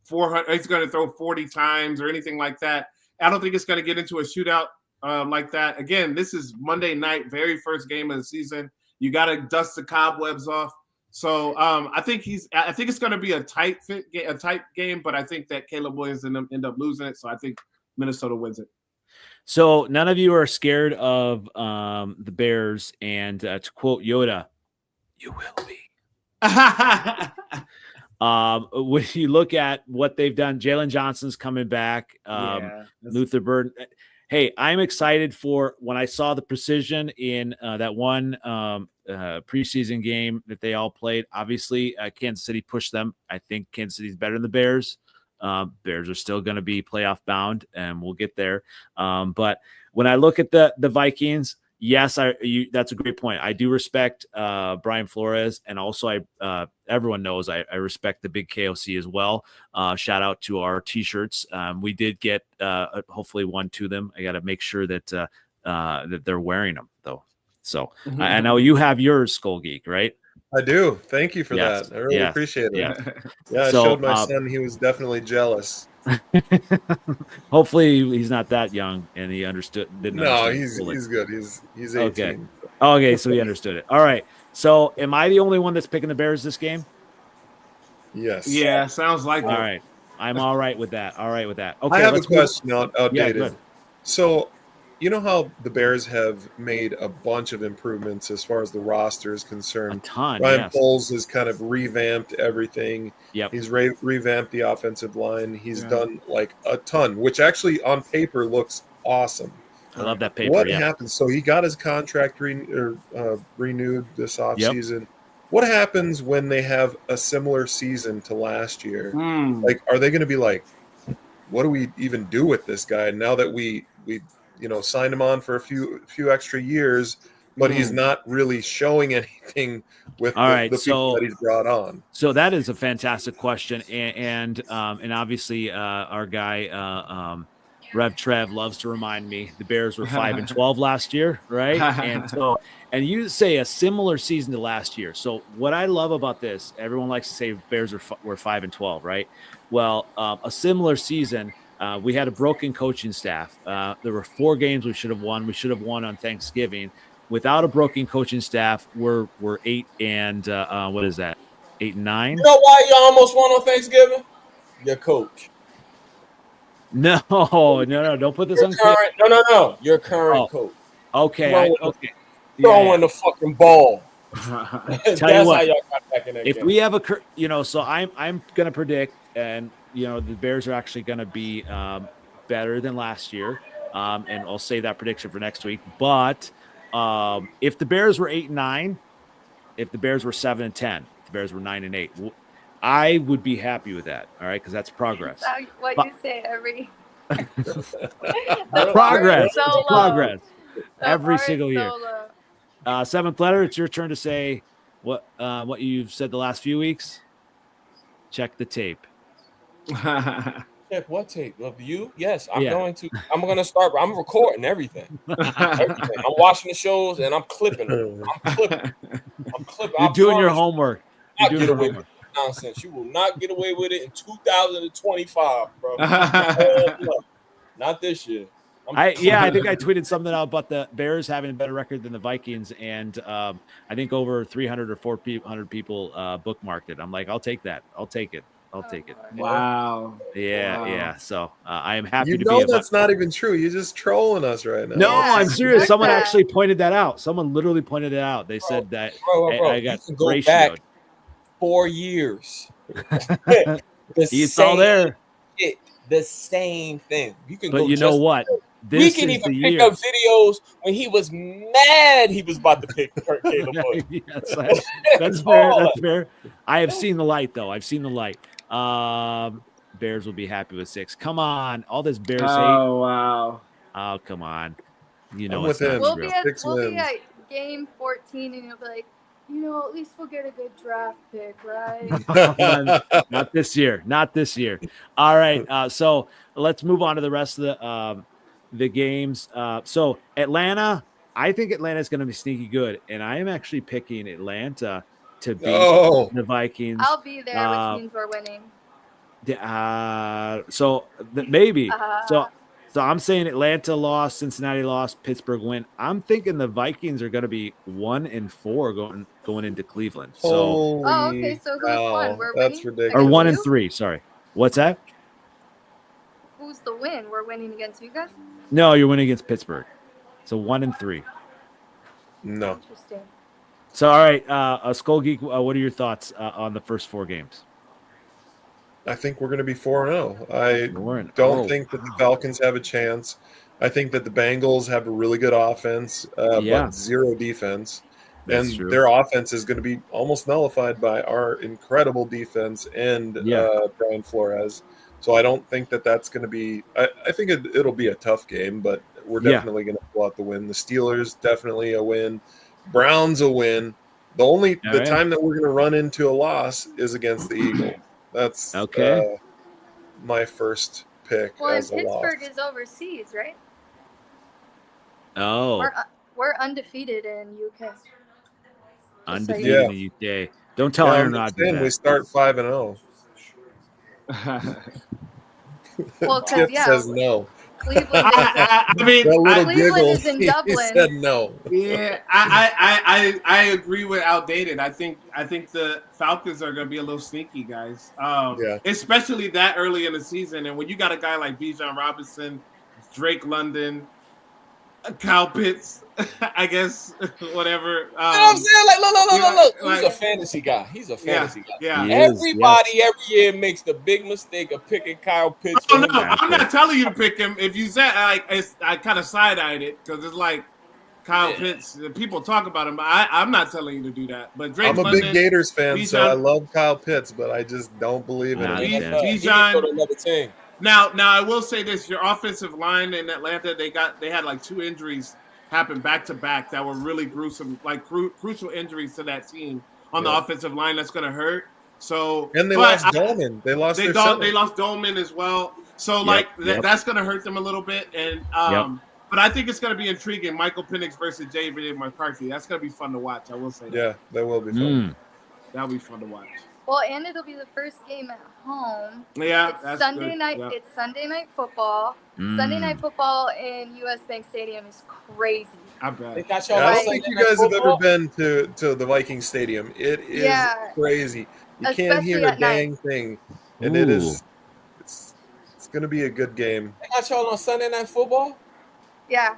400. He's going to throw 40 times or anything like that. I don't think it's going to get into a shootout like that. Again, this is Monday night, very first game of the season. You got to dust the cobwebs off. So I think it's going to be a tight game, but I think that Caleb Williams end up losing it. So I think Minnesota wins it. So none of you are scared of the Bears, and to quote Yoda, "You will be." When you look at what they've done, Jalen Johnson's coming back. Luther Burden. Hey, I'm excited for when I saw the precision in that one preseason game that they all played. Obviously, Kansas City pushed them. I think Kansas City's better than the Bears. Bears are still going to be playoff bound, and we'll get there. But when I look at the Vikings, yes, that's a great point. I do respect Brian Flores, and also everyone knows I respect the big KOC as well. Shout out to our T-shirts. We did get hopefully one to them. I got to make sure that that they're wearing them though. So I know you have yours, Skull Geek, right? I do. Thank you for that. I really appreciate it. Yeah, I showed my son. He was definitely jealous. Hopefully he's not that young and he understood. He's good. He's 18. Okay, so he understood it. All right. So am I the only one that's picking the Bears this game? Yes. Yeah, sounds like all it. right. I'm all right with that. Okay. I have a question outdated. Yeah, so you know how the Bears have made a bunch of improvements as far as the roster is concerned? A ton. Ryan Poles has kind of revamped everything. Yep. He's revamped the offensive line. He's done like a ton, which actually on paper looks awesome. I love that paper. What happened? So he got his contract renewed this offseason. what happens when they have a similar season to last year? Like, are they going to be like, what do we even do with this guy now that we signed him on for a few extra years, but he's not really showing anything with the people that he's brought on? So that is a fantastic question, and obviously our guy Rev Trev loves to remind me the Bears were 5-12 last year, right? And you say a similar season to last year. So what I love about this, everyone likes to say Bears were 5-12, right? Well, a similar season. We had a broken coaching staff. There were 4 games we should have won. We should have won on Thanksgiving. Without a broken coaching staff, we're 8 and what is that? 8 and 9. You know why you almost won on Thanksgiving? Your coach. No, don't put this on. No. Your current coach. Okay, throwing the fucking ball. Tell you what, how y'all got back in that if game. We have so I'm gonna predict, and the Bears are actually gonna be better than last year, and I'll save that prediction for next week. But if the Bears were 8 and 9, if the Bears were 7 and 10, if the Bears were 9 and 8. I would be happy with that, all right, because that's progress. You say every progress, progress every single year. 7th letter, it's your turn to say what you've said the last few weeks. Check the tape. Check what tape of you? Yes, I'm going to start. I'm recording everything. I'm watching the shows and I'm clipping them. I'm clipping. You're doing your homework. I'll get away with it. Nonsense. You will not get away with it in 2025, bro. Not this year. I think I tweeted something out about the Bears having a better record than the Vikings, and I think over 300 or 400 people bookmarked it. I'm like, I'll take that. I'll take it. Wow. Yeah. So I am happy to be. That's not even true. You're just trolling us right now. No, I'm serious. Someone actually pointed that out. Someone literally pointed it out. They said that I got ratioed. 4 years. It's all there. The same thing. You can. But you know what? We can even pick up videos when he was mad he was about to pick Caleb Bush. Yes, that's fair. That's fair. I have seen the light, though. I've seen the light. Bears will be happy with 6. Come on, all this Bears hate. Oh wow. Oh come on. It's not we'll true. Be at game 14, and you'll be like, at least we'll get a good draft pick, right? Not this year. Not this year. All right. So let's move on to the rest of the games. So Atlanta, I think Atlanta is going to be sneaky good, and I am actually picking Atlanta to beat the Vikings. I'll be there, which means we're winning. Maybe. So I'm saying Atlanta lost, Cincinnati lost, Pittsburgh win. I'm thinking the Vikings are going to be 1-4 going into Cleveland. So okay. So who's won? That's ridiculous. Or 1-3. Sorry. What's that? Who's the win? We're winning against you guys? No, you're winning against Pittsburgh. So 1-3. No. Interesting. So all right, Skull Geek, what are your thoughts on the first 4 games? I think we're going to be 4-0. I don't think that the Falcons have a chance. I think that the Bengals have a really good offense, but zero defense. That's true. Their offense is going to be almost nullified by our incredible defense and Brian Flores. So I don't think that that's going to be – I think it'll be a tough game, but we're definitely going to pull out the win. The Steelers, definitely a win. Browns, a win. The time that we're going to run into a loss is against the Eagles. That's my first pick. Well, as a Pittsburgh loss. is overseas, right? Oh. We're undefeated in UK. Undefeated in the UK. Don't tell Aaron Rodgers. We start 5-0. Well, because says no. Cleveland. Cleveland is in Dublin. He said no. Yeah, I agree with outdated. I think the Falcons are going to be a little sneaky, guys. Especially that early in the season, and when you got a guy like Bijan Robinson, Drake London, Kyle Pitts, I guess, whatever. You know what I'm saying? Look. He's a fantasy guy. Yeah. Everybody every year makes the big mistake of picking Kyle Pitts. Oh, no, I'm not telling you to pick him. If you said, I kind of side-eyed it because it's like, Kyle Pitts. People talk about him, but I'm not telling you to do that. But Drake I'm a London, big Gators fan, Bijan, so I love Kyle Pitts, but I just don't believe in him. Bijan. Now I will say this: your offensive line in Atlanta, they had like 2 injuries happen back to back that were really gruesome, like crucial injuries to that team on the offensive line. That's going to hurt. So and they lost Dolman. They lost they lost Dolman as well. So that's going to hurt them a little bit. And but I think it's going to be intriguing. Michael Penix versus J.J. McCarthy. That's going to be fun to watch. I will say that. Yeah, that will be fun. That'll be fun to watch. Well, and it'll be the first game at home. Yeah, it's Sunday night. Yeah. It's Sunday night football. Sunday night football in U.S. Bank Stadium is crazy. I bet. I don't think you guys have ever been to the Vikings Stadium. It is crazy. You can't hear a dang thing, and it's going to be a good game. They got y'all on Sunday Night Football. Yeah.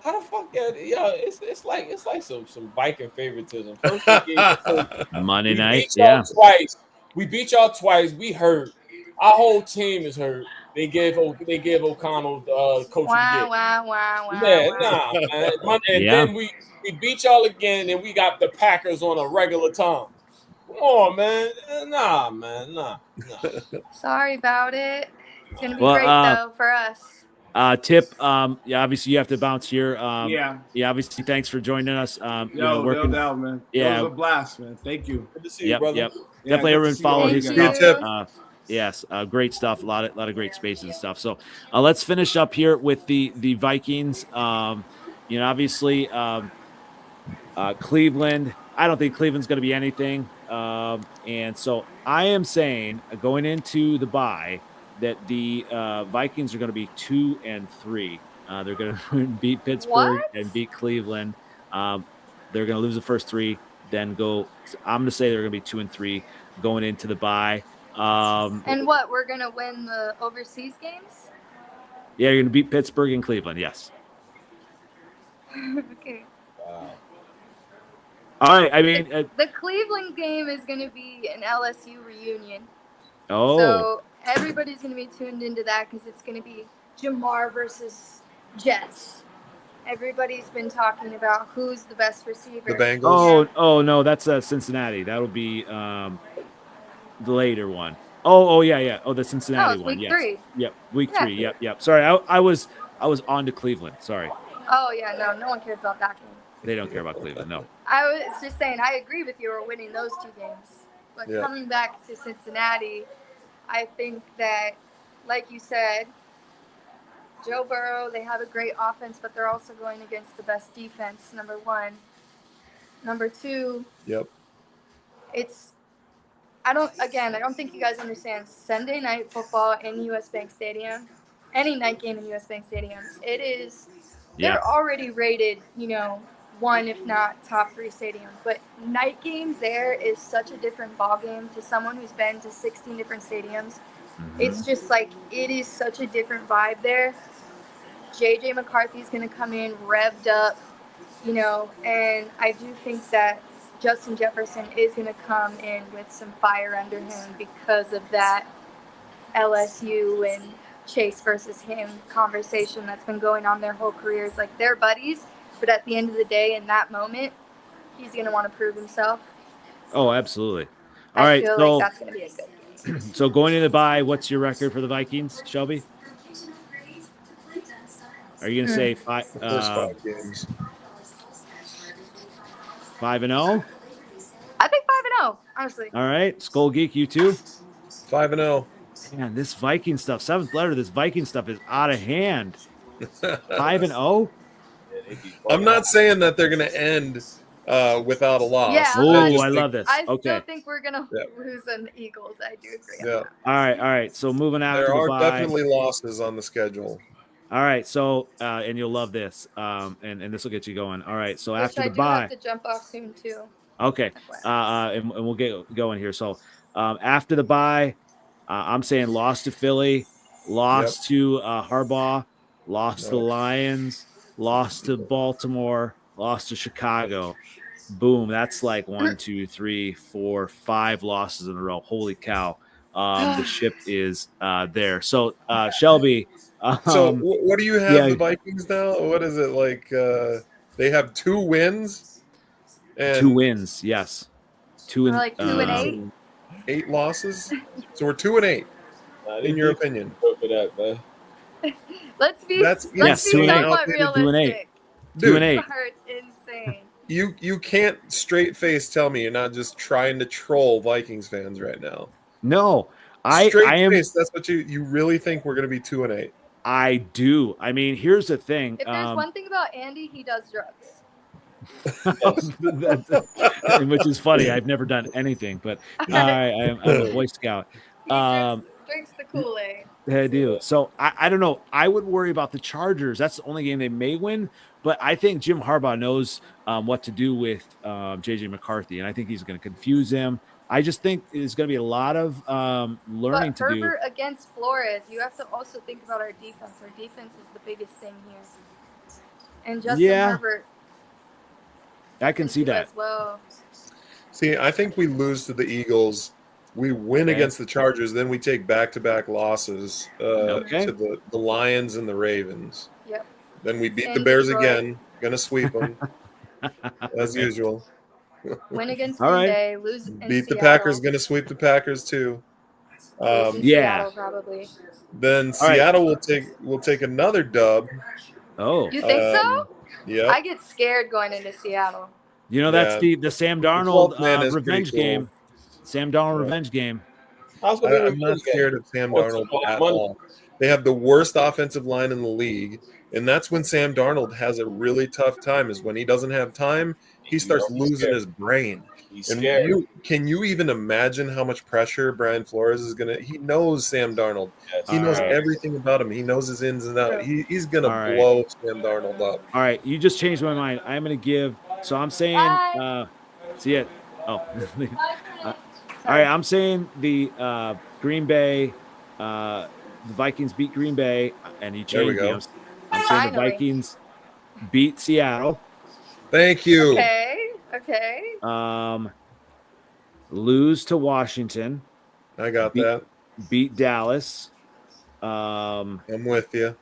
How the fuck? It's like some Viking favoritism. First Monday night. Twice. We beat y'all twice. We hurt. Our whole team is hurt. They gave O'Connell coaching. Wow. Nah, man. And then we beat y'all again, and we got the Packers on a regular time. Come on, man. Nah. Sorry about it. It's gonna be great though for us. Tip, obviously you have to bounce here. Obviously, thanks for joining us. No doubt, man. It was a blast, man. Thank you. Good to see you, brother. Yep. Definitely everyone follow his stuff. Yes, great stuff. A lot of great spaces and stuff. So let's finish up here with the Vikings. Obviously, Cleveland. I don't think Cleveland's going to be anything. And so I am saying going into the bye that the Vikings are going to be 2-3. They're going to beat Pittsburgh and beat Cleveland. They're going to lose the first 3, then go. I'm going to say they're going to be 2-3 going into the bye. And what? We're going to win the overseas games? Yeah, you're going to beat Pittsburgh and Cleveland. Yes. Okay. Wow. All right. I mean, the Cleveland game is going to be an LSU reunion. Oh. So everybody's going to be tuned into that because it's going to be Jamar versus Jets. Everybody's been talking about who's the best receiver. The Bengals. Oh no, that's Cincinnati. That'll be the later one. Oh yeah. Oh, the Cincinnati one. Week 3. Yep, week 3. Yep. Sorry, I was on to Cleveland. Sorry. Oh yeah, no one cares about that game. They don't care about Cleveland. No. I was just saying, I agree with you. We're winning those 2 games, but coming back to Cincinnati, I think that, like you said, Joe Burrow, they have a great offense, but they're also going against the best defense, number 1. Number 2, I don't think you guys understand Sunday night football in U.S. Bank Stadium, any night game in U.S. Bank Stadium. They're already rated, 1, if not top 3 stadium. But night games there is such a different ballgame to someone who's been to 16 different stadiums. Mm-hmm. It's just like, it is such a different vibe there. J.J. McCarthy's going to come in revved up, and I do think that Justin Jefferson is going to come in with some fire under him because of that LSU and Chase versus him conversation that's been going on their whole careers. Like, they're buddies, but at the end of the day, in that moment, he's going to want to prove himself. Oh, absolutely. All right, I feel like that's going to be a good game. So going into the bye, what's your record for the Vikings, Shelby? Are you going to say 5 games? 5-0? I think 5-0, honestly. All right, Skull Geek, you too? 5-0. Man, this Viking stuff, 7th letter, this Viking stuff is out of hand. 5-0? I'm not saying that they're going to end without a loss. Yeah, I love this. I still think we're going to lose on the Eagles. I do agree on that. All right. So moving out there to the are bye. definitely losses on the schedule. All right. So, and you'll love this. And this will get you going. All right. So after the bye. I have to jump off soon too. Okay. And we'll get going here. So after the bye, I'm saying lost to Philly, lost to Harbaugh, lost to the Lions, lost to Baltimore, lost to Chicago. Boom. That's like 1, 2, 3, 4, 5 losses in a row. Holy cow. The ship is there. So Shelby. So what do you have the Vikings now? What is it like? They have 2 wins. And 2 wins, yes. 2 and like 2 and 8. 8 losses. So we're 2 and 8. In your opinion, that, man. Let's be 2 and 8. somewhat 2 realistic. and 8. Dude, 2 and 8. It's insane. You can't straight face tell me you're not just trying to troll Vikings fans right now. No, I am. Face, that's what you really think we're going to be 2 and 8. I do. I mean, here's the thing. If there's one thing about Andy, he does drugs. Which is funny. I've never done anything, but I'm a Boy Scout. He drinks the Kool-Aid. I do. So I don't know. I would worry about the Chargers. That's the only game they may win. But I think Jim Harbaugh knows what to do with JJ McCarthy, and I think he's going to confuse him. I just think there's going to be a lot of learning to do. Herbert against Flores, you have to also think about our defense. Our defense is the biggest thing here. And Justin Herbert. I can see that. As well. See, I think we lose to the Eagles. We win against the Chargers. Then we take back-to-back losses to the Lions and the Ravens. Yep. Then we beat the Bears again. Going to sweep them, as usual. Win against Green Bay, lose in Beat the Seattle. Packers, going to sweep the Packers too. Seattle, probably. Then Seattle will take another dub. Oh. You think so? Yeah. I get scared going into Seattle. You know, that's the Sam Darnold revenge game. Sam Darnold revenge game. I'm not scared of Sam Darnold at all. They have the worst offensive line in the league, and that's when Sam Darnold has a really tough time, is when he doesn't have time, he starts losing his brain. And can you even imagine how much pressure Brian Flores is going to – he knows Sam Darnold. He knows everything about him. He knows his ins and outs. He's going to blow Sam Darnold up. All right, you just changed my mind. I'm going to give – so I'm saying see it. Oh. All right, I'm saying the Green Bay the Vikings beat Green Bay, and you changed me. I'm saying the Vikings beat Seattle. Thank you. Okay. Lose to Washington. I got that. Beat Dallas. I'm with you.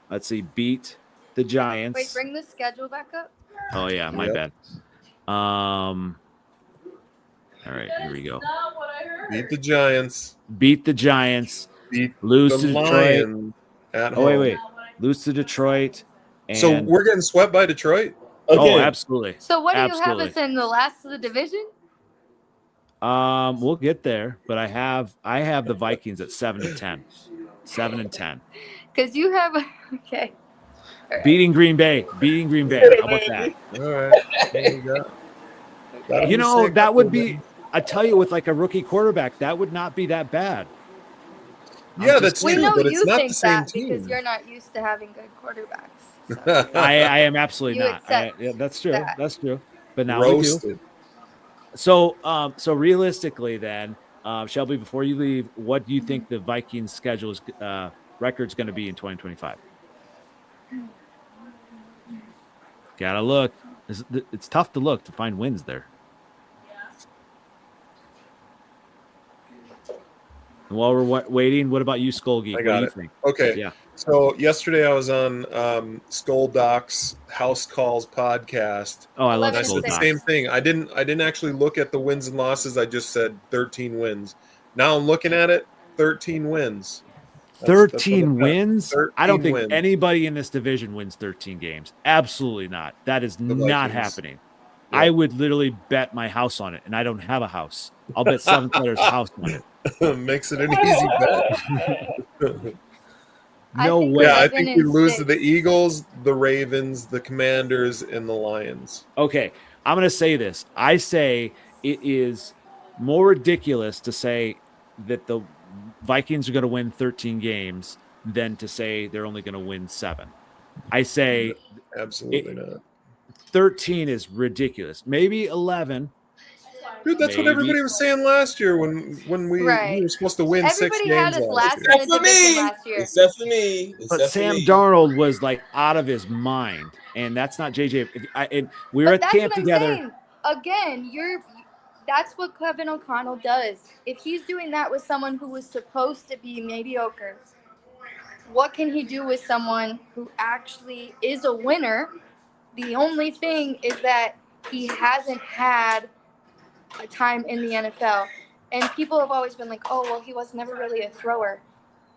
Let's see. Beat the Giants. Wait, bring the schedule back up. Oh yeah, my bad. All right, here we go. Beat the Giants. Beat the Giants. Lose to Detroit. At home. Wait. Lose to Detroit. And so we're getting swept by Detroit? Oh, absolutely. So what do you have us in, the last of the division? We'll get there, but I have the Vikings at 7-10. 7-10. Because you have okay. Right. Beating Green Bay. How about that? All right. There you go. You know, that would be, I tell you, with like a rookie quarterback, that would not be that bad. Yeah, that's true, know but you it's not think the same that team. Because you're not used to having good quarterbacks. So. I am absolutely not. That's true. That's true. But now roasted. We do. So realistically, then, Shelby, before you leave, what do you think the Vikings' schedule is record's going to be in 2025? Gotta look. It's tough to look to find wins there. And while we're waiting, what about you, Skull Geek? I got what do you think? Okay. Yeah. So yesterday I was on Skull Doc's House Calls podcast. Oh, I love and Skull I said Doc. the same thing. I didn't actually look at the wins and losses. I just said 13 wins. Now I'm looking at it, 13 wins. 13 wins? 13 I don't think wins. anybody in this division wins 13 games. Absolutely not. That is not happening. Yeah. I would literally bet my house on it, and I don't have a house. I'll bet Seventh Letter's house on it. Makes it an easy bet. No way. Yeah, I think we lose to the Eagles, the Ravens, the Commanders, and the Lions. Okay, I'm going to say this. I say it is more ridiculous to say that the Vikings are going to win 13 games than to say they're only going to win 7. I say absolutely not. 13 is ridiculous. Maybe 11. Dude, that's what everybody was saying last year when we were supposed to win 6 games. Had us last year. Except for me. But Sam Darnold was like out of his mind, and that's not JJ. And we were at camp together. Again, that's what Kevin O'Connell does. If he's doing that with someone who was supposed to be mediocre, what can he do with someone who actually is a winner The only thing is that he hasn't had a time in the NFL. And people have always been like, oh, well, he was never really a thrower.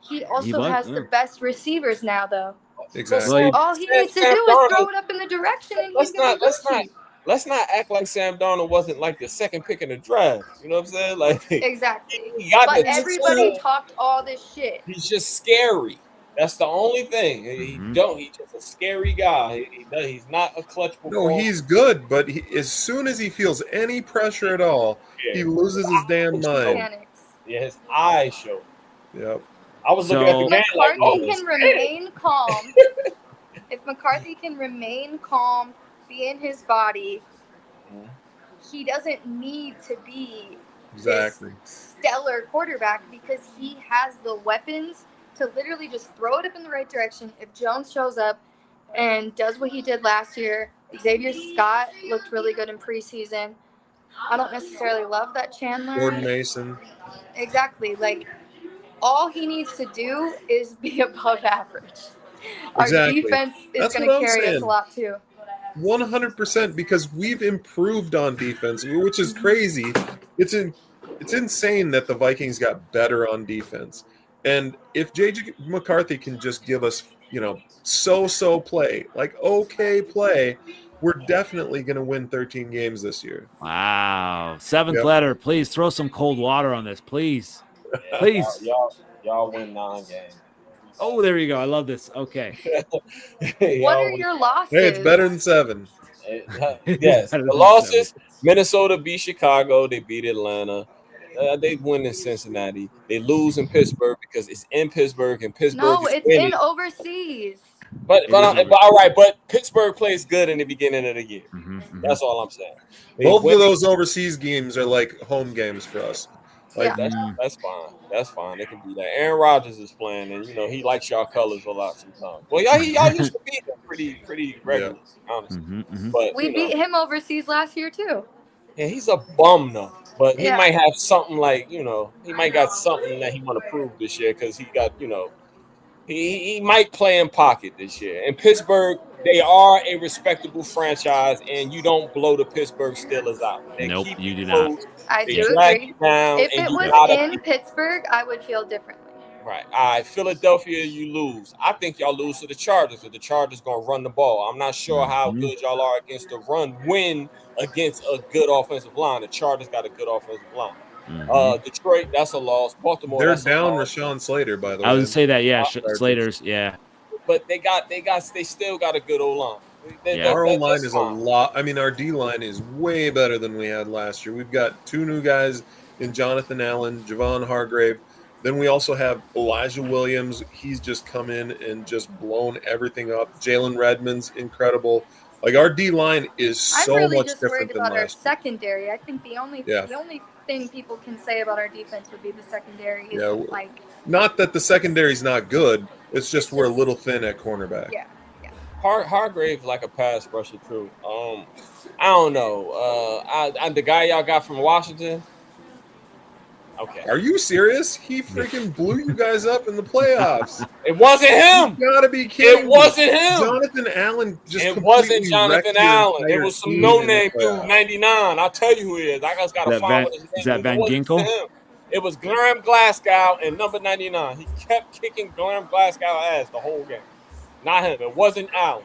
He also has the best receivers now, though. Exactly. So all he needs to do is throw it up in the direction, and he's going to be Let's not act like Sam Darnold wasn't like the second pick in the draft. You know what I'm saying? Like exactly. But everybody talked all this shit. He's just scary. That's the only thing. He's just a scary guy. He's not a clutch performer. No, he's good, but as soon as he feels any pressure at all, he loses his damn mind. Yeah, his eyes show. Yep. I was looking at the game like, can remain calm. If McCarthy can remain calm, be in his body, he doesn't need to be this stellar quarterback because he has the weapons to literally just throw it up in the right direction. If Jones shows up and does what he did last year, Xavier Scott looked really good in preseason. I don't necessarily love that Chandler. Gordon Mason. Exactly. Like, all he needs to do is be above average. Our defense is going to carry us a lot too. 100%, because we've improved on defense, which is crazy. It's insane that the Vikings got better on defense. And if J.J. McCarthy can just give us, so play, like okay play, we're definitely going to win 13 games this year. Wow. Seventh letter. Please throw some cold water on this, please. Please. Y'all win 9 games. Oh, there you go. I love this. Okay. What are your losses? Hey, it's better than 7. Yes. The losses, Minnesota beat Chicago. They beat Atlanta. They win in Cincinnati. They lose in Pittsburgh because it's in Pittsburgh, and Pittsburgh. No, it's in overseas. But all right. But Pittsburgh plays good in the beginning of the year. That's all I'm saying. Both of those overseas games are like home games for us. Like that's fine. That's fine. They can do that. Aaron Rodgers is playing, and he likes y'all colors a lot sometimes. Well, y'all used to beat him pretty regularly, honestly. But we beat him overseas last year too. Yeah, he's a bum though. But he might have something like, he might got something that he want to prove this year because he got, he might play in pocket this year. In Pittsburgh, they are a respectable franchise, and you don't blow the Pittsburgh Steelers out. Nope, you do not. I do agree. If it was in Pittsburgh, I would feel differently. Right. All right. Philadelphia, you lose. I think y'all lose to the Chargers because the Chargers going to run the ball. I'm not sure how good y'all are against the run. Win against a good offensive line. The Chargers got a good offensive line. Detroit, that's a loss. Baltimore, they're down Rashawn Slater, by the way. I would say that, yeah. Slater's, yeah. But they still got a good O-line. Our O-line is a lot. I mean, our D-line is way better than we had last year. We've got 2 new guys in Jonathan Allen, Javon Hargrave. Then we also have Elijah Williams. He's just come in and just blown everything up. Jalen Redmond's incredible. Like, our D-line is so much different than last year. I'm really just worried about our secondary. I think the only thing people can say about our defense would be the secondary. Not that the secondary's not good. It's just we're a little thin at cornerback. Yeah. Hargrave's like a pass rusher too. I don't know. The guy y'all got from Washington. Okay. Are you serious? He freaking blew you guys up in the playoffs. It wasn't him. You gotta be kidding me. It wasn't him. Jonathan Allen just It wasn't Jonathan Allen. It was some no-name dude, 99. I'll tell you who it is. I just got to find what his name is. Is that Van Ginkel? It was Graham Glasgow and number 99. He kept kicking Graham Glasgow ass the whole game. Not him. It wasn't Allen.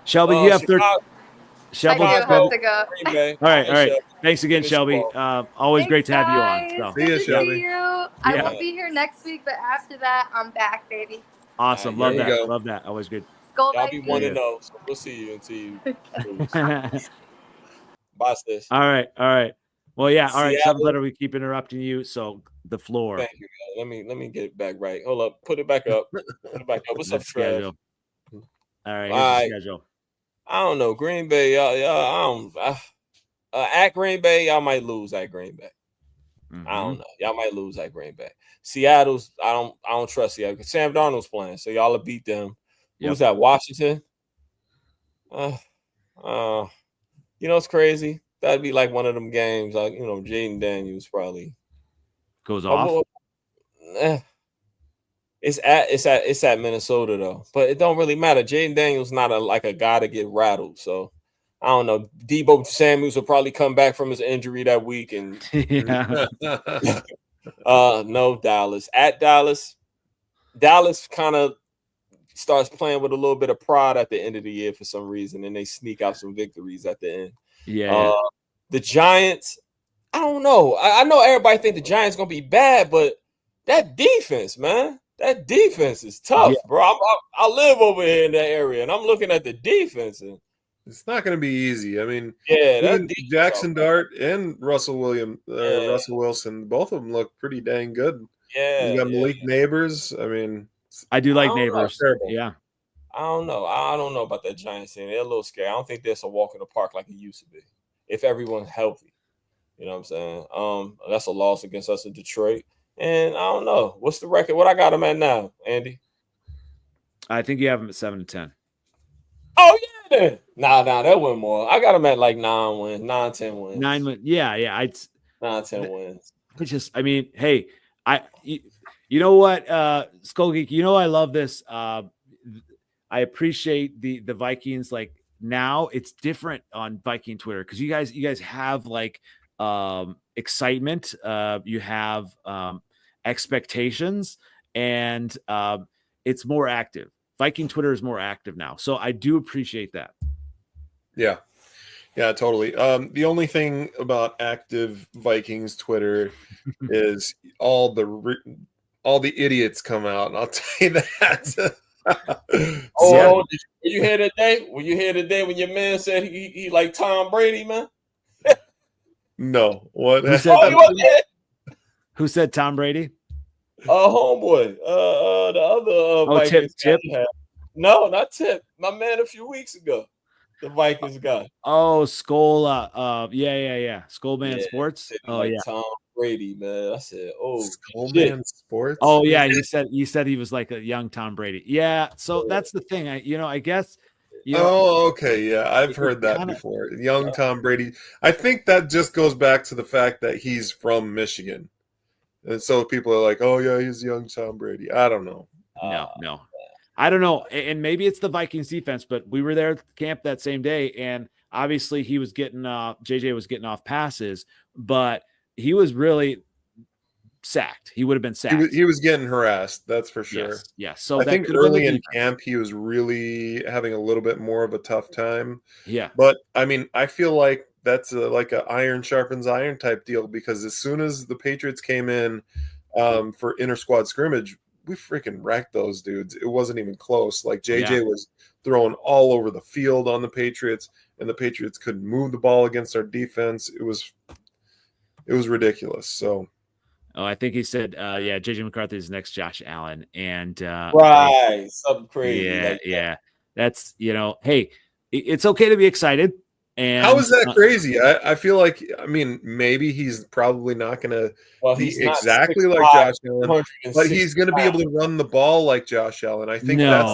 Shelby, you have 30. Shelby, I do have to go. All right. Thanks again, Shelby. Always great to have you on. See you, Shelby. I won't be here next week, but after that, I'm back, baby. Awesome. Love that. Love that. Always good. Y'all be 1-0, so we'll see you until you lose. Bye, sis. All right. Well, yeah. All right. Seventh letter, we keep interrupting you. So the floor. Thank you. Let me get it back right. Hold up. Put it back up. What's up, Trev? All right. Here's the schedule. I don't know. Green Bay, at Green Bay, y'all might lose at Green Bay. I don't know. Y'all might lose at Green Bay. Seattle's, I don't trust Seattle. Sam Darnold's playing, so y'all will beat them. Who's that? Washington? It's crazy. That'd be like one of them games. Like, Jaden Daniels probably goes off. Yeah, It's at Minnesota though, but it don't really matter. Jaden Daniels not a guy to get rattled, so I don't know. Debo Samuels will probably come back from his injury that week, and no Dallas at Dallas. Dallas kind of starts playing with a little bit of pride at the end of the year for some reason, and they sneak out some victories at the end. Yeah. The Giants, I don't know. I know everybody think the Giants gonna be bad, but that defense, man. That defense is tough, bro. I live over here in that area, and I'm looking at the defense. And it's not going to be easy. I mean, Jackson Dart and Russell Wilson, both of them look pretty dang good. Yeah, you got Malik Neighbors. I mean, I do like Neighbors. Yeah, I don't know. I don't know about that Giants team. They're a little scary. I don't think there's a walk in the park like it used to be. If everyone's healthy, you know what I'm saying. That's a loss against us in Detroit. And I don't know. What's the record? What I got him at now, Andy? I think you have him at 7-10. Oh, yeah, then. Nah, that went more. I got him at like 9 wins, 9-10 wins. 9 wins. Yeah. 9-10 wins. I mean, hey, you know what, Skull Geek, I love this. I appreciate the Vikings. Like, now it's different on Viking Twitter because you guys have like excitement, you have expectations, and it's more active. Viking Twitter is more active now, so I do appreciate that. Yeah, totally. The only thing about active Vikings Twitter is all the idiots come out, and I'll tell you that. Were you here today? Were you here today when your man said he like Tom Brady, man? No. What? Who said Tom Brady? Homeboy. The other Vikings Tip. No, not Tip. My man a few weeks ago. The Vikings guy. Oh, Skull. Yeah. Skullman Sports. Oh, like yeah. Tom Brady, man. I said, Skullman Sports. Oh, yeah. He said he was like a young Tom Brady. Yeah. So that's the thing. I guess. Okay. Yeah, I've heard that before. Young Tom Brady. I think that just goes back to the fact that he's from Michigan, and so people are like, "Oh yeah, he's young Tom Brady." I don't know. No. I don't know. And maybe it's the Vikings defense, but we were there at camp that same day, and obviously he was getting JJ was getting off passes, but he was really sacked. He would have been sacked. He was getting harassed, that's for sure. Yes. So I think early in camp he was really having a little bit more of a tough time. Yeah. But I mean, I feel like that's like a iron sharpens iron type deal, because as soon as the Patriots came in for inter squad scrimmage, we freaking wrecked those dudes. It wasn't even close. Like JJ was throwing all over the field on the Patriots, and the Patriots couldn't move the ball against our defense. It was ridiculous. So, I think he said, JJ McCarthy is next Josh Allen, and right, something crazy. Yeah. That's hey, it's okay to be excited. And how is that crazy? I feel like, I mean, maybe he's probably not going to be exactly like Josh Allen, but he's going to be able to run the ball like Josh Allen. I think that's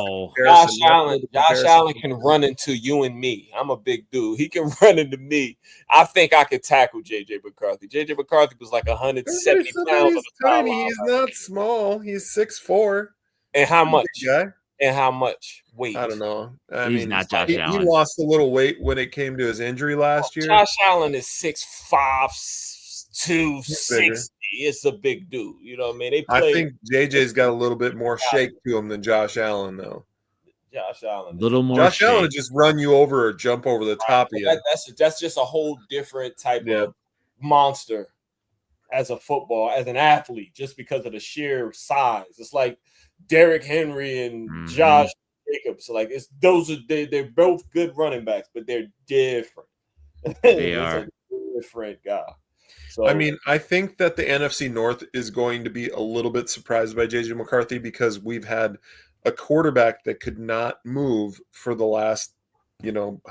Josh Allen can run into you and me. I'm a big dude. He can run into me. I think I could tackle JJ McCarthy. JJ McCarthy was like 170 pounds. He's tiny. He's not small. He's 6'4". And how much? And how much weight? I don't know. He's not Josh Allen. He lost a little weight when it came to his injury last year. Josh Allen is 6'5", 260. It's a big dude. You know what I mean? I think JJ's got a little bit more shake to him than Josh Allen, though. Josh Allen. Josh Allen would just run you over or jump over the top of you. That's just a whole different type of monster as an athlete, just because of the sheer size. It's like Derrick Henry and Josh Jacobs. Like they're both good running backs, but they're different. They are a different guy. So, I mean, I think that the NFC North is going to be a little bit surprised by JJ McCarthy, because we've had a quarterback that could not move for the last,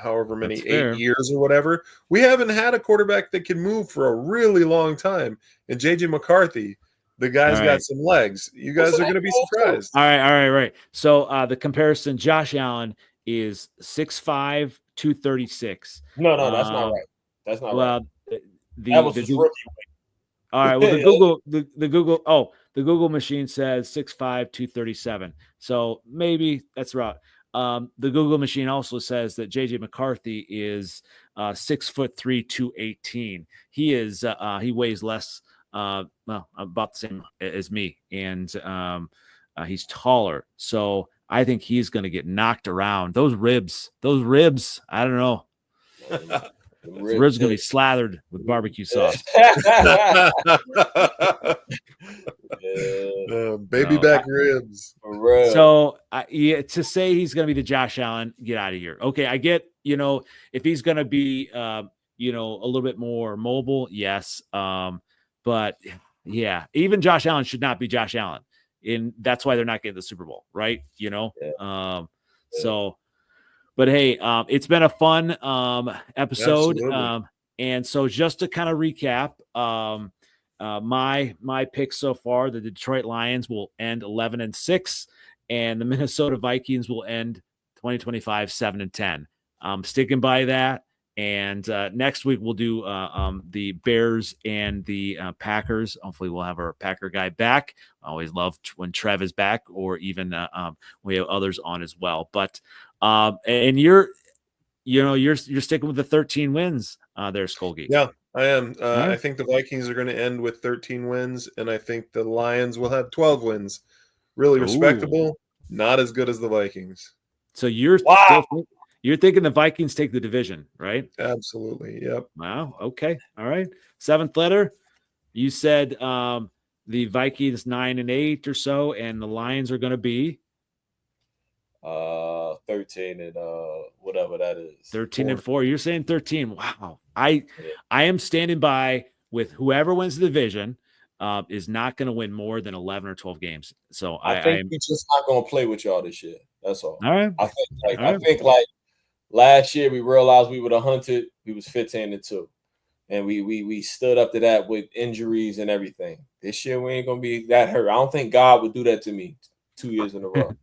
however many 8 years or whatever. We haven't had a quarterback that can move for a really long time. And JJ McCarthy, the guy's got some legs. You guys are going to be surprised. All right. So the comparison, Josh Allen is 6'5", 236. No, that's not right. That's not right. That was his rookie weight. All right. Well, the Google. Oh, the Google machine says 6'5", 237. So maybe that's right. The Google machine also says that JJ McCarthy is 6'3", 218. He is he weighs less, well, about the same as me, and he's taller. So I think he's going to get knocked around. Those ribs, I don't know. The ribs going to be slathered with barbecue sauce. Baby back ribs. So to say he's going to be the Josh Allen, get out of here. Okay, I get, if he's going to be, a little bit more mobile, yes. But yeah, even Josh Allen should not be Josh Allen. And that's why they're not getting the Super Bowl, right? So, but hey, it's been a fun episode. And so just to kind of recap, my picks so far, the Detroit Lions will end 11-6, and the Minnesota Vikings will end 2025 7-10. I'm sticking by that. And next week we'll do the Bears and the Packers. Hopefully we'll have our Packer guy back. I always love when Trev is back, or even we have others on as well. But and you're sticking with the 13 wins there, Skolgy. Yeah, I am. I think the Vikings are going to end with 13 wins, and I think the Lions will have 12 wins. Really respectable, not as good as the Vikings. So you're thinking the Vikings take the division, right? Absolutely. Yep. Wow. Okay. All right. 7th letter. You said the Vikings 9-8 or so, and the Lions are going to be 13 and whatever that is. 13-4. You're saying 13. Wow. I am standing by with whoever wins the division is not going to win more than 11 or 12 games. So I think we're just not going to play with y'all this year. That's all. All right. I think last year we realized we would have hunted. We was 15-2, and we stood up to that with injuries and everything. This year we ain't gonna be that hurt. I don't think God would do that to me 2 years in a row.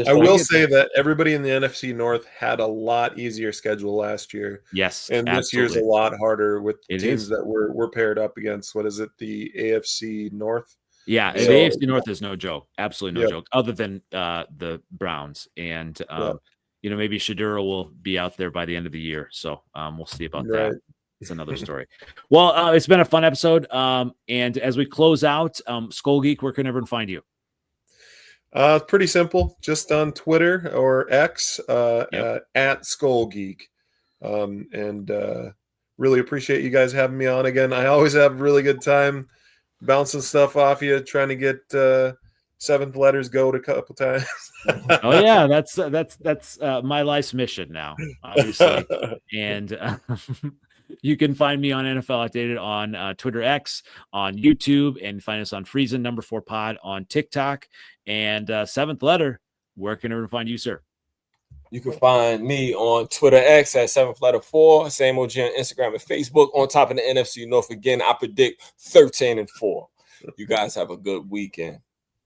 I will say that everybody in the NFC North had a lot easier schedule last year. Yes, and this year's a lot harder with teams that we're paired up against. What is it? The AFC North. Yeah, the AFC North is no joke. Absolutely no joke. Other than the Browns and. Maybe Shadura will be out there by the end of the year. So we'll see about that. It's another story. Well, it's been a fun episode. And as we close out, Skull Geek, where can everyone find you? Pretty simple. Just on Twitter or X at Skull Geek. And really appreciate you guys having me on again. I always have a really good time bouncing stuff off you, trying to get 7th letters go a couple times. Oh yeah, that's my life's mission now, obviously. And you can find me on NFL Outdated on Twitter X, on YouTube, and find us on Freezin #4 Pod on TikTok. And 7th letter, where can everyone find you, sir? You can find me on Twitter X at 7th letter 4, same OG on Instagram and Facebook. On top of the NFC North again, I predict 13-4. You guys have a good weekend.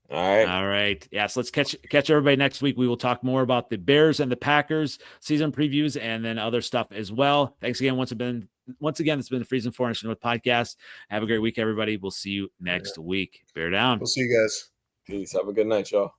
All right. Yes, let's catch everybody next week. We will talk more about the Bears and the Packers season previews and then other stuff as well. Thanks again. Once again, it's been the Freezin North Podcast. Have a great week, everybody. We'll see you next week. Bear down. We'll see you guys. Peace. Have a good night, y'all.